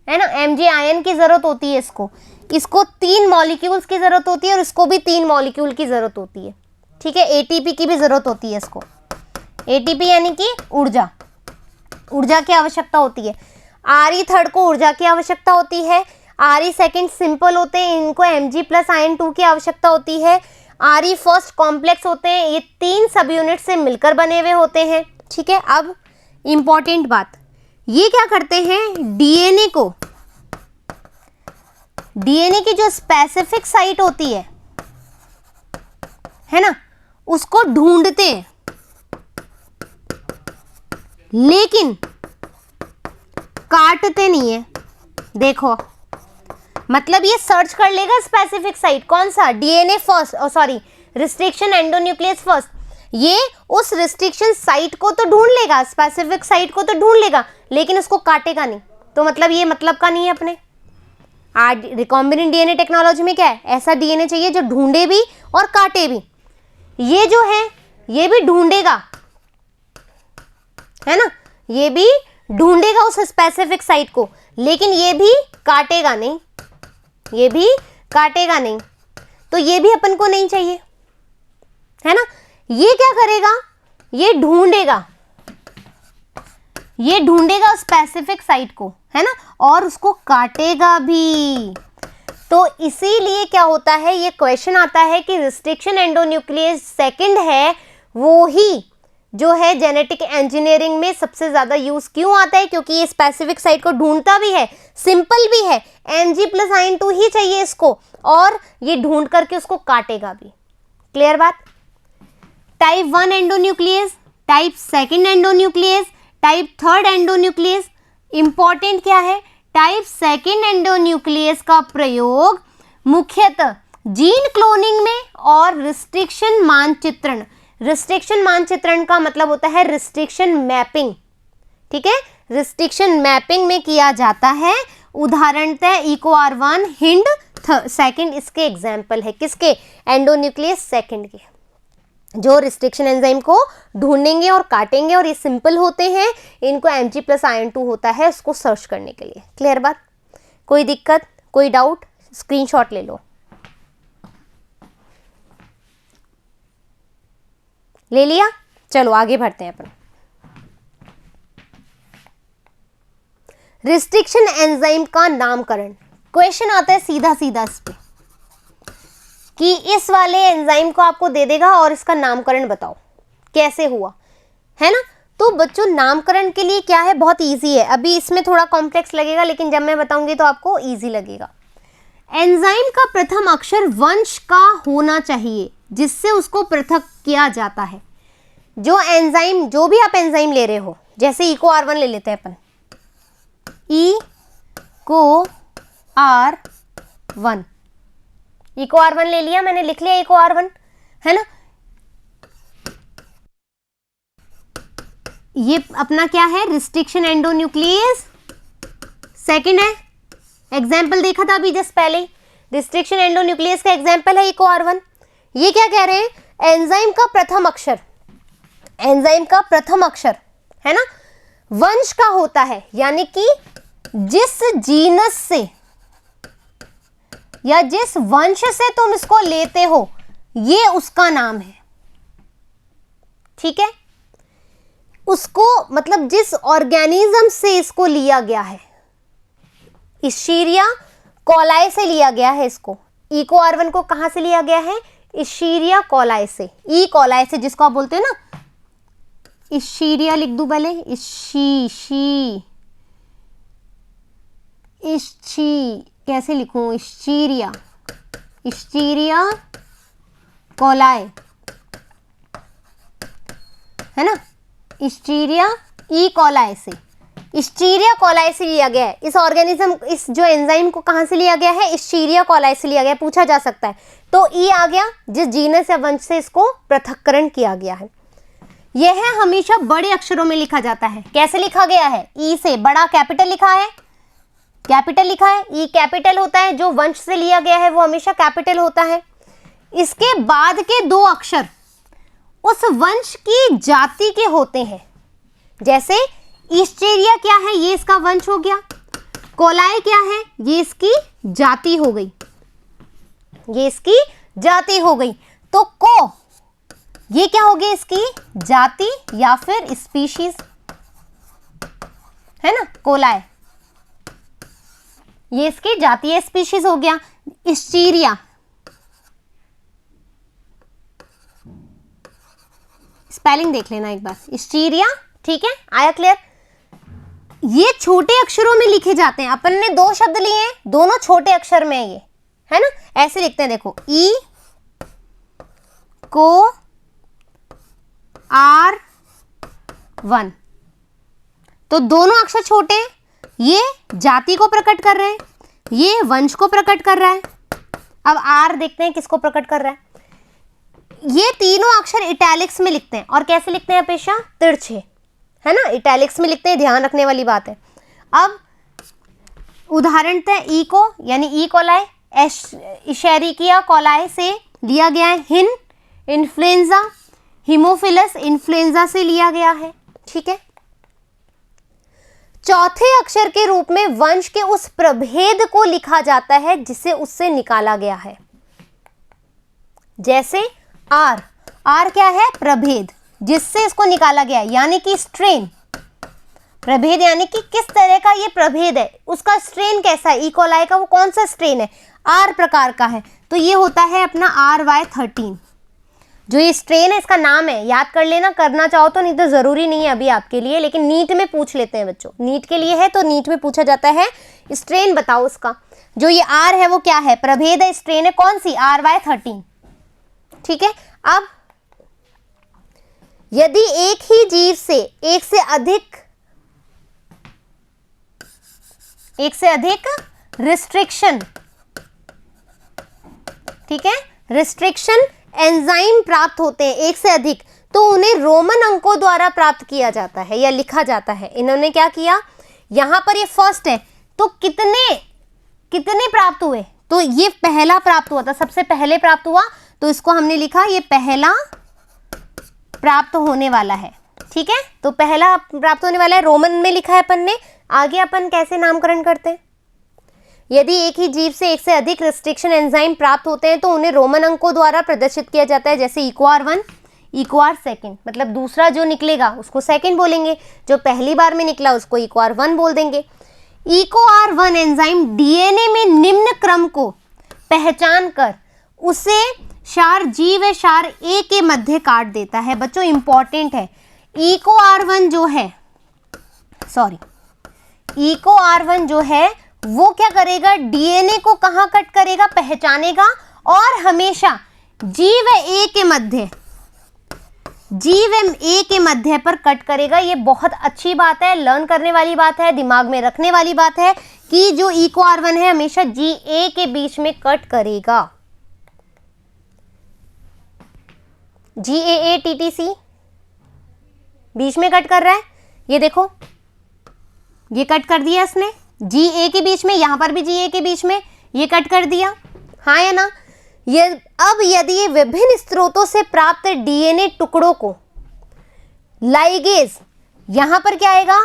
ना, Mg आयन की जरूरत होती है इसको 3 मॉलिक्यूल्स की जरूरत होती है, और इसको भी 3 मॉलिक्यूल की जरूरत होती है। ठीक है, ATP की भी जरूरत होती है इसको, ATP यानी कि ऊर्जा की आवश्यकता होती है। Re3 को ऊर्जा की आवश्यकता होती है, Re2 सिंपल होते हैं, इनको Mg+ आयन 2 की आवश्यकता होती है। Re1 कॉम्प्लेक्स होते हैं, ये 3 सब यूनिट से मिलकर बने हुए होते हैं। ठीक है, अब इंपॉर्टेंट बात, ये क्या करते हैं, डीएनए की जो स्पेसिफिक साइट होती है ना, उसको ढूंढते हैं, लेकिन काटते नहीं है। देखो, मतलब ये सर्च कर लेगा स्पेसिफिक साइट, कौन सा, DNA first, restriction endonuclease first, ये उस रिस्ट्रिक्शन साइट को तो ढूंढ लेगा, स्पेसिफिक साइट को तो ढूंढ लेगा, लेकिन उसको काटेगा नहीं। तो मतलब ये मतलब का नहीं है अपने। रिकॉम्बिनेंट डीएनए टेक्नोलॉजी में क्या है, ऐसा डीएनए चाहिए जो ढूंढे भी और काटे भी। ये जो है ये भी ढूंढेगा, है ना, ये भी ढूंढेगा उस स्पेसिफिक साइट को, लेकिन ये भी काटेगा नहीं, ये भी काटेगा नहीं। तो ये भी अपन को नहीं चाहिए, है ना। ये क्या करेगा, ये ढूंढेगा स्पेसिफिक साइट को, है ना, और उसको काटेगा भी। तो इसीलिए क्या होता है, ये क्वेश्चन आता है कि रिस्ट्रिक्शन एंडोन्यूक्लियस सेकंड है वो ही जो है जेनेटिक इंजीनियरिंग में सबसे ज्यादा यूज क्यों आता है, क्योंकि ये स्पेसिफिक साइट को ढूंढता भी है, सिंपल भी है, Ng+In2 ही चाहिए इसको, और ये ढूंढ करके उसको काटेगा भी। क्लियर बात। Type 1 endonuclease, type 2 endonuclease, type 3 endonuclease. Important क्या है, टाइप 2 एंडोन्यूक्लियस का प्रयोग मुख्यतः जीन क्लोनिंग में और रिस्ट्रिक्शन मानचित्रण, रिस्ट्रिक्शन मानचित्रण का मतलब होता है रिस्ट्रिक्शन मैपिंग, ठीक है, रिस्ट्रिक्शन मैपिंग में किया जाता है। उदाहरणतः EcoR1 हिंड सेकंड इसके एग्जाम्पल है, किसके, एंडोन्यूक्लियस सेकंड के, जो रिस्ट्रिक्शन एंजाइम को ढूंढेंगे और काटेंगे, और ये सिंपल होते हैं, इनको Mg+In2 होता है उसको सर्च करने के लिए। क्लियर बात। कोई दिक्कत, कोई डाउट, स्क्रीनशॉट ले लो। ले लिया, चलो आगे बढ़ते हैं अपन। रिस्ट्रिक्शन एंजाइम का नामकरण, क्वेश्चन आता है सीधा सीधा इस पे कि इस वाले एंजाइम को आपको दे देगा और इसका नामकरण बताओ कैसे हुआ, है ना। तो बच्चों नामकरण के लिए क्या है, बहुत इजी है। अभी इसमें थोड़ा कॉम्प्लेक्स लगेगा, लेकिन जब मैं बताऊंगी तो आपको इजी लगेगा। एंजाइम का प्रथम अक्षर वंश का होना चाहिए जिससे उसको पृथक किया जाता है। जो एंजाइम, जो भी आप एंजाइम ले रहे हो, जैसे EcoR1 ले लेते हैं अपन, EcoR1 ले लिया मैंने, लिख लिया EcoR1, है ना। ये अपना क्या है, रिस्ट्रिक्शन एंडोन्यूक्लियस सेकंड है, एग्जाम्पल देखा था अभी जस्ट पहले, रिस्ट्रिक्शन एंडोन्यूक्लियस का एग्जाम्पल है EcoR1। ये क्या कह रहे हैं, एंजाइम का प्रथम अक्षर, एंजाइम का प्रथम अक्षर, है ना, वंश का होता है, यानी कि जिस जीनस से या जिस वंश से तुम इसको लेते हो ये उसका नाम है, ठीक है। उसको मतलब जिस ऑर्गेनिज्म से इसको लिया गया है, इश्चीरिया कोलाई से लिया गया है इसको। EcoR1 को कहां से लिया गया है, इश्चीरिया कोलाई से, ई कोलाई से, जिसको आप बोलते हो ना, इश्चीरिया लिख दूं पहले, कैसे लिखूं, इश्चीरिया, इश्चीरिया कोलाई, है ना, इश्चीरिया ई कोलाई से, इश्चीरिया कोलाई से लिया गया है। इस ऑर्गेनिज्म, इस जो एंजाइम को कहां से लिया गया है, इश्चीरिया कोलाई से लिया गया, पूछा जा सकता है। तो ई आ गया, जिस जीनस या वंश से इसको पृथक्करण किया गया है। यह हमेशा बड़े अक्षरों में लिखा जाता है। कैसे लिखा गया है, ई से, बड़ा कैपिटल लिखा है, कैपिटल लिखा है, ई कैपिटल होता है, जो वंश से लिया गया है वो हमेशा कैपिटल होता है। इसके बाद के दो अक्षर उस वंश की जाति के होते हैं। जैसे इश्चीरिया क्या है, ये इसका वंश हो गया, कोलाई क्या है, ये इसकी जाति हो गई, ये इसकी जाति हो गई। तो को, ये क्या हो गई, इसकी जाति या फिर स्पीशीज, है ना, कोलाई, ये इसकी जातीय स्पीशीज हो गया। इश्चीरिया, स्पेलिंग देख लेना एक बार, इश्चीरिया, ठीक है, आया क्लियर। ये छोटे अक्षरों में लिखे जाते हैं, अपन ने दो शब्द लिए हैं, दोनों छोटे अक्षर में ये, है ना, ऐसे लिखते हैं, देखो ई को R1, तो दोनों अक्षर छोटे हैं, ये जाति को प्रकट कर रहे हैं, ये वंश को प्रकट कर रहा है। अब R देखते हैं किसको प्रकट कर रहा है। ये तीनों अक्षर इटैलिक्स में लिखते हैं, और कैसे लिखते हैं हमेशा, तिरछे, है ना, इटैलिक्स में लिखते हैं, ध्यान रखने वाली बात है। अब उदाहरणतः ई को, यानी ई कोलाई इशेरिकिया कोलाई से लिया गया है, हिन इन्फ्लुएंजा, हीमोफिलस इन्फ्लुएंजा से लिया गया है, ठीक है। चौथे अक्षर के रूप में वंश के उस प्रभेद को लिखा जाता है जिसे उससे निकाला गया है। जैसे आर, आर क्या है, प्रभेद, जिससे इसको निकाला गया, यानी कि स्ट्रेन, प्रभेद यानी कि किस तरह का ये प्रभेद है, उसका स्ट्रेन कैसा है, ई कोलाई का वो कौन सा स्ट्रेन है, आर प्रकार का है, तो ये होता है अपना RY13। जो ये स्ट्रेन है इसका नाम है, याद कर लेना, करना चाहो तो, नहीं तो जरूरी नहीं है अभी आपके लिए, लेकिन नीट में पूछ लेते हैं बच्चों, नीट के लिए है तो नीट में पूछा जाता है। स्ट्रेन बताओ उसका, जो ये आर है वो क्या है, प्रभेद है, स्ट्रेन है कौन सी, RY13। ठीक है, अब यदि एक ही जीव से एक से अधिक रिस्ट्रिक्शन, ठीक है, रिस्ट्रिक्शन एंजाइम प्राप्त होते हैं एक से अधिक, तो उन्हें रोमन अंकों द्वारा प्राप्त किया जाता है या लिखा जाता है। इन्होंने क्या किया, यहां पर ये फर्स्ट है तो कितने प्राप्त हुए, तो ये पहला प्राप्त हुआ था, सबसे पहले प्राप्त हुआ, तो इसको हमने लिखा ये पहला प्राप्त होने वाला है। ठीक है, तो पहला प्राप्त होने वाला है, रोमन में लिखा है अपन ने। आगे अपन कैसे नामकरण करते हैं, यदि एक ही जीव से एक से अधिक रिस्ट्रिक्शन एंजाइम प्राप्त होते हैं तो उन्हें रोमन अंकों द्वारा प्रदर्शित किया जाता है, जैसे EcoR1, EcoR2, मतलब दूसरा जो निकलेगा उसको सेकंड बोलेंगे, जो पहली बार में निकला उसको EcoR1 बोल देंगे। EcoR1 एंजाइम डीएनए में निम्न क्रम को पहचान कर उसे क्षार G व क्षार A के मध्य काट देता है। बच्चों इंपॉर्टेंट है, EcoR1 जो है वो क्या करेगा, डीएनए को कहां कट करेगा, पहचानेगा, और हमेशा G व A के मध्य पर कट करेगा। ये बहुत अच्छी बात है, लर्न करने वाली बात है, दिमाग में रखने वाली बात है कि जो EcoR1 है हमेशा GA के बीच में कट करेगा। GAATTC बीच में कट कर रहा है, ये देखो ये कट कर दिया इसने, GA के बीच में, यहां पर भी GA के बीच में ये कट कर दिया, हाँ या ना। ये अब यदि ये विभिन्न स्रोतों से प्राप्त डीएनए टुकड़ों को लाइगेज, यहां पर क्या आएगा,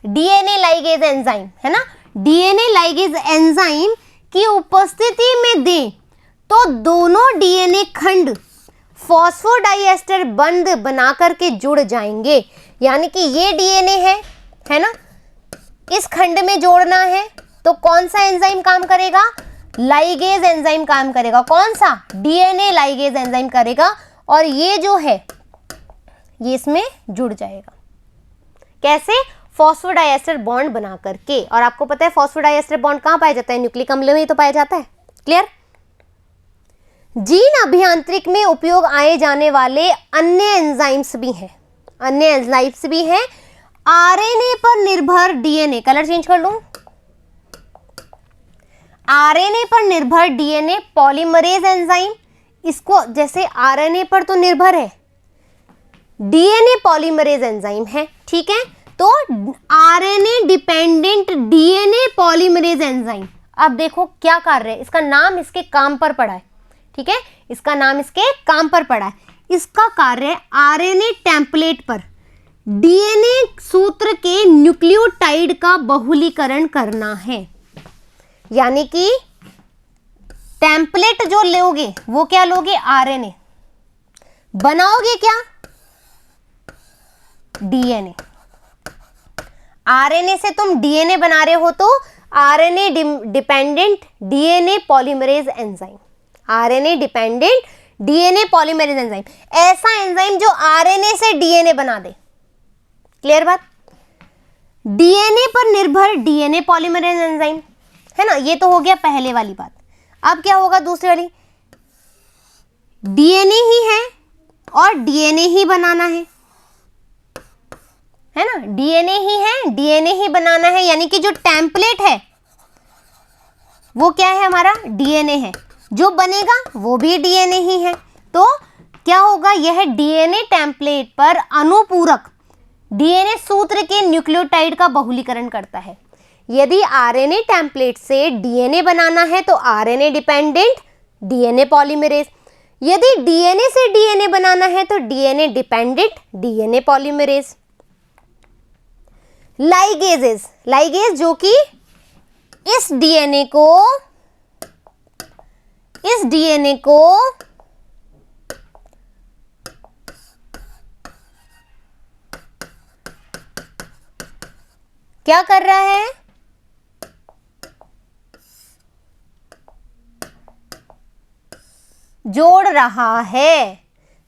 डीएनए लाइगेज एंजाइम है ना, डीएनए लाइगेज एंजाइम की उपस्थिति में दें तो दोनों डीएनए खंड फॉस्फोडाइएस्टर बंध बना करके जुड़ जाएंगे। यानी कि ये डीएनए है ना, इस खंड में जोड़ना है तो कौन सा एंजाइम काम करेगा, लाइगेज एंजाइम काम करेगा। कौन सा, डीएनए लाइगेज एंजाइम करेगा, और ये जो है ये इसमें जुड़ जाएगा। कैसे, फॉस्फोडाइएस्टर बॉन्ड बना करके। और आपको पता है फॉस्फोडाइएस्टर बॉन्ड कहां पाया जाता है, न्यूक्लिक अम्ल में ही तो पाया जाता है। क्लियर। जीन अभियांत्रिक में उपयोग आए जाने वाले अन्य एंजाइम्स भी हैं, आरएनए पर निर्भर डीएनए, कलर चेंज कर लूं, आरएनए पर निर्भर डीएनए पॉलीमरेज एंजाइम, इसको जैसे आरएनए पर तो निर्भर है, डीएनए पॉलीमरेज एंजाइम है, ठीक है, तो RNA dependent DNA polymerase enzyme. अब देखो क्या कार्य है, इसका नाम इसके काम पर पड़ा है, ठीक है, इसका नाम इसके काम पर पड़ा है। इसका कार्य आरएनए टेम्पलेट पर डीएनए सूत्र के न्यूक्लियोटाइड का बहुलीकरण करना है। यानी कि टेम्पलेट जो लोगे वो क्या लोगे, आरएनए, बनाओगे क्या, डीएनए। आरएनए से तुम डीएनए बना रहे हो तो RNA dependent DNA polymerase enzyme, RNA dependent DNA polymerase enzyme, ऐसा एंजाइम जो आरएनए से डीएनए बना दे। क्लियर बात। डीएनए पर निर्भर डीएनए पॉलीमरेज एंजाइम है ना, ये तो हो गया पहले वाली बात। अब क्या होगा दूसरी वाली, डीएनए ही है और डीएनए ही बनाना है ना, डीएनए ही है, डीएनए ही बनाना है, यानी कि जो टेम्पलेट है वो क्या है, हमारा डीएनए है, जो बनेगा वो भी डीएनए ही है। तो क्या होगा, यह डीएनए टेम्पलेट पर अनुपूरक डीएनए सूत्र के न्यूक्लियोटाइड का बहुलीकरण करता है। यदि आरएनए टेम्पलेट से डीएनए बनाना है तो आरएनए डिपेंडेंट डीएनए पॉलीमरेज, यदि डीएनए से डीएनए बनाना है तो DNA dependent DNA polymerase. Ligases, ligase जो कि इस डीएनए को क्या कर रहा है, जोड़ रहा है,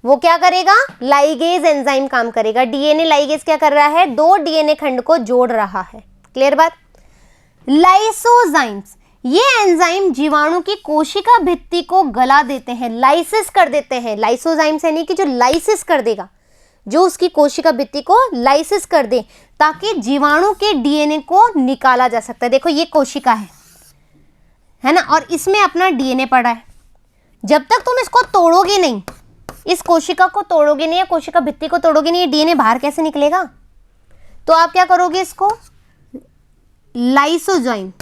वो क्या करेगा, लाइगेज एंजाइम काम करेगा। डीएनए लाइगेज क्या कर रहा है, 2 डीएनए खंड को जोड़ रहा है। क्लियर बात। लाइसोजाइम्स, ये एंजाइम जीवाणु की कोशिका भित्ति को गला देते हैं, लाइसिस कर देते हैं। लाइसोजाइम्स यानी कि जो लाइसिस कर देगा, जो उसकी कोशिका भित्ति को लाइसिस कर दे, ताकि जीवाणु के डीएनए को निकाला जा सकता है। देखो ये कोशिका है ना, और इसमें अपना डीएनए पड़ा है। जब तक तुम इसको तोड़ोगे नहीं, इस कोशिका को तोड़ोगे नहीं या कोशिका भित्ति को तोड़ोगे नहीं, ये डीएनए बाहर कैसे निकलेगा। तो आप क्या करोगे, इसको लाइसोजाइम,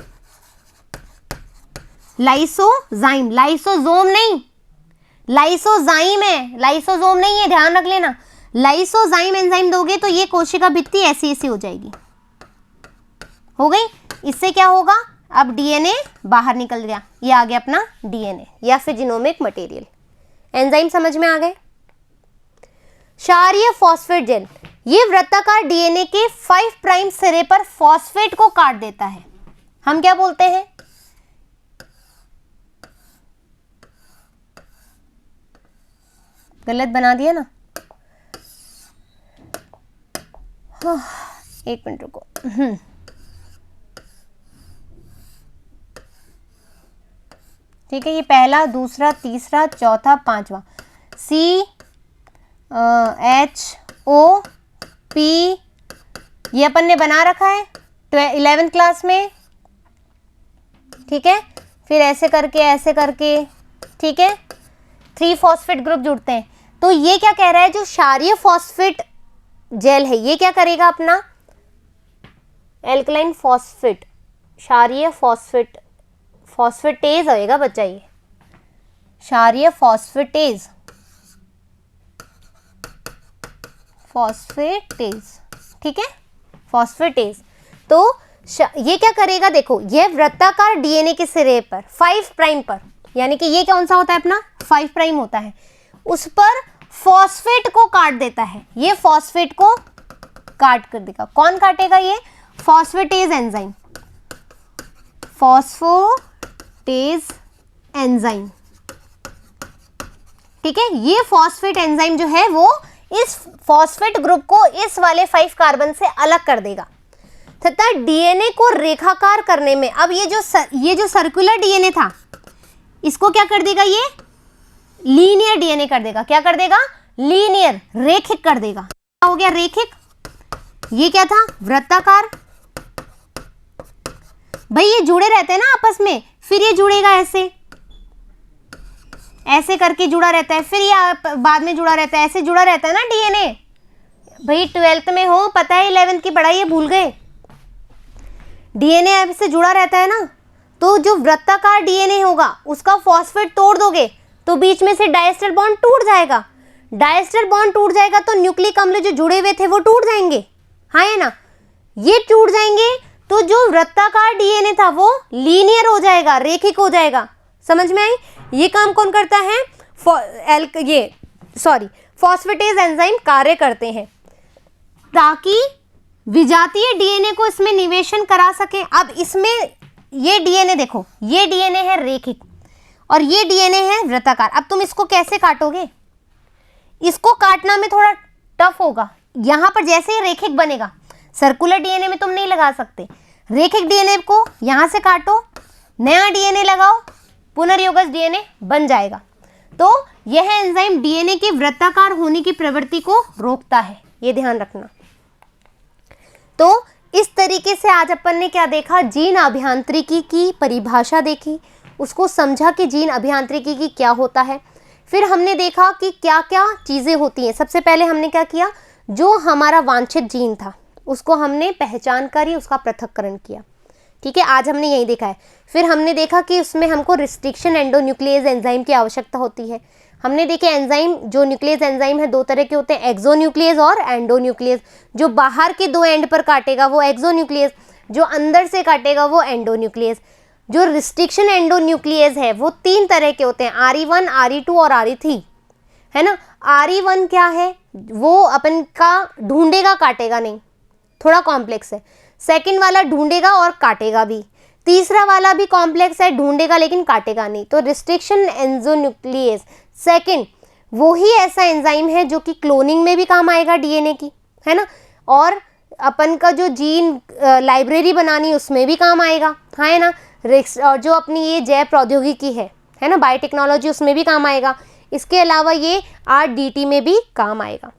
लाइसोजाइम, लाइसोजोम नहीं, लाइसोजाइम है, लाइसोजोम नहीं है, ध्यान रख लेना। लाइसोजाइम एंजाइम दोगे तो ये कोशिका भित्ति ऐसी ऐसी हो जाएगी, हो गई। इससे क्या होगा, अब डीएनए बाहर निकल गया, ये आ गया अपना डीएनए या फिर जीनोमिक मटेरियल। एंजाइम समझ में आ गए। क्षारीय फॉस्फेट जेल, ये वृत्ताकार डीएनए के 5 प्राइम सिरे पर फॉस्फेट को काट देता है। हम क्या बोलते हैं, गलत बना दिया ना, एक मिनट रुको। ठीक है, ये पहला, दूसरा, तीसरा, चौथा, पांचवा, CHOP, ये अपन ने बना रखा है 11th क्लास में। ठीक है, फिर ऐसे करके, ठीक है, 3 फॉस्फेट ग्रुप जुड़ते हैं। तो ये क्या कह रहा है, जो क्षारीय फॉस्फेट जेल है, ये क्या करेगा, अपना एल्कलाइन फॉस्फेट, क्षारीय फॉस्फेट, फॉस्फेटेज होएगा बच्चा, ये क्षारीय फॉस्फेटेज, ठीक है, फॉस्फेटेज। तो ये क्या करेगा, देखो ये वृत्ताकार डीएनए के सिरे पर 5 प्राइम पर, यानी कि ये कौन सा होता है अपना 5 प्राइम होता है, उस पर फॉस्फेट को काट देता है। ये फॉस्फेट को काट कर देगा, कौन काटेगा, ये फॉस्फेटेज एंजाइम, फॉस्फेटेज एंजाइम। ठीक है, ये फॉस्फेट एंजाइम जो है वो इस फॉस्फेट ग्रुप को इस वाले 5 कार्बन से अलग कर देगा तथा डीएनए को रेखाकार करने में, अब ये जो सर्कुलर डीएनए था, इसको क्या कर देगा, ये लीनियर डीएनए कर देगा। क्या कर देगा, लीनियर, रेखिक कर देगा। क्या हो गया, रेखिक। ये क्या था, वृत्ताकार। भाई ये जुड़े रहते हैं ना आपस में, फिर ये जुड़ेगा ऐसे करके जुड़ा रहता है, फिर ये बाद में जुड़ा रहता है, ऐसे जुड़ा रहता है ना डीएनए। भाई 12th में हो, पता है 11th की पढ़ाई ये भूल गए। डीएनए ऐसे जुड़ा रहता है ना, तो जो वृत्ताकार डीएनए होगा उसका फॉस्फेट तोड़ दोगे तो बीच में से डायस्टर बॉन्ड टूट जाएगा। डायस्टर बॉन्ड टूट जाएगा तो न्यूक्लिक अम्ल जो जुड़े हुए थे वो टूट जाएंगे, हाँ है ना, ये टूट जाएंगे तो जो वृत्ताकार डीएनए था वो लीनियर हो जाएगा, रेखिक हो जाएगा। समझ में आई। ये काम कौन करता है, फॉस्फेटेज एंजाइम कार्य करते हैं ताकि विजातीय डीएनए को इसमें निवेशन करा सके। अब इसमें ये डीएनए देखो, ये डीएनए है रेखिक और ये डीएनए है वृत्ताकार। अब तुम इसको कैसे काटोगे, इसको काटना में थोड़ा टफ होगा। यहां पर जैसे ही रेखिक बनेगा, सर्कुलर डीएनए में तुम नहीं लगा सकते, रेखिक डीएनए को यहां से काटो, नया डीएनए लगाओ, पुनर्योगज डीएनए बन जाएगा। तो यह एंजाइम डीएनए के वृत्ताकार होने की प्रवृत्ति को रोकता है, ये ध्यान रखना। तो इस तरीके से आज अपन ने क्या देखा, जीन अभियांत्रिकी की परिभाषा देखी, उसको समझा कि जीन अभियांत्रिकी की क्या होता है। फिर हमने देखा कि क्या क्या चीज़ें होती हैं। सबसे पहले हमने क्या किया, जो हमारा वांछित जीन था उसको हमने पहचान कर ही उसका पृथक्करण किया। ठीक है, आज हमने यही देखा है। फिर हमने देखा कि उसमें हमको रिस्ट्रिक्शन एंडोन्यूक्लियस एंजाइम की आवश्यकता होती है। हमने देखे एंजाइम, जो न्यूक्लियस एंजाइम है 2 तरह के होते हैं, एक्सोन्यूक्लियस और एंडोन्यूक्लियस। जो बाहर के 2 एंड पर काटेगा वो एक्सोन्यूक्लियस, जो अंदर से काटेगा वो एंडोन्यूक्लियस। जो रिस्ट्रिक्शन एंडोन्यूक्लियस है वो 3 तरह के होते हैं, RE1, RE2 और RE3, है ना। RE1 क्या है, वो अपन का ढूंढेगा काटेगा नहीं, थोड़ा कॉम्प्लेक्स है। सेकंड वाला ढूंढेगा और काटेगा भी। तीसरा वाला भी कॉम्प्लेक्स है, ढूंढेगा लेकिन काटेगा नहीं। तो रिस्ट्रिक्शन एंडोन्यूक्लियस सेकंड, वो ही ऐसा एंजाइम है जो कि क्लोनिंग में भी काम आएगा डीएनए की, है ना, और अपन का जो जीन लाइब्रेरी बनानी उसमें भी काम आएगा, है ना, और जो अपनी ये जैव प्रौद्योगिकी है ना, बायोटेक्नोलॉजी, उसमें भी काम आएगा। इसके अलावा ये आरडीटी में भी काम आएगा।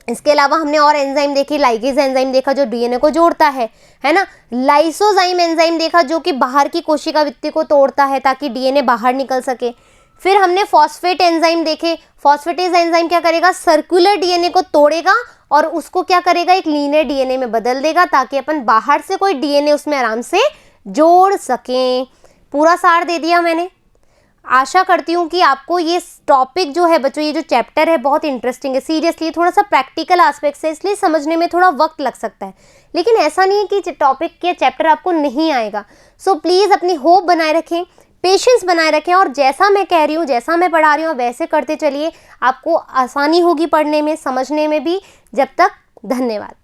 इसके अलावा हमने और एंजाइम देखी, लाइगेज एंजाइम देखा जो डीएनए को जोड़ता है ना, लाइसोजाइम एंजाइम देखा जो कि बाहर की कोशिका भित्ति को तोड़ता है ताकि डीएनए बाहर निकल सके। फिर हमने फॉस्फेट एंजाइम देखे। फॉस्फेटेज एंजाइम क्या करेगा, सर्कुलर डीएनए को तोड़ेगा और उसको क्या करेगा, एक लीनियर डीएनए में बदल देगा ताकि अपन बाहर से कोई डीएनए उसमें आराम से जोड़ सकें। पूरा सार दे दिया मैंने। आशा करती हूँ कि आपको ये टॉपिक जो है बच्चों, ये जो चैप्टर है बहुत इंटरेस्टिंग है। सीरियसली थोड़ा सा प्रैक्टिकल एस्पेक्ट्स है, इसलिए समझने में थोड़ा वक्त लग सकता है, लेकिन ऐसा नहीं है कि टॉपिक के चैप्टर आपको नहीं आएगा। सो प्लीज़ अपनी होप बनाए रखें, पेशेंस बनाए रखें, और जैसा मैं कह रही हूँ, जैसा मैं पढ़ा रही हूँ वैसे करते चलिए। आपको आसानी होगी पढ़ने में, समझने में भी। जब तक, धन्यवाद।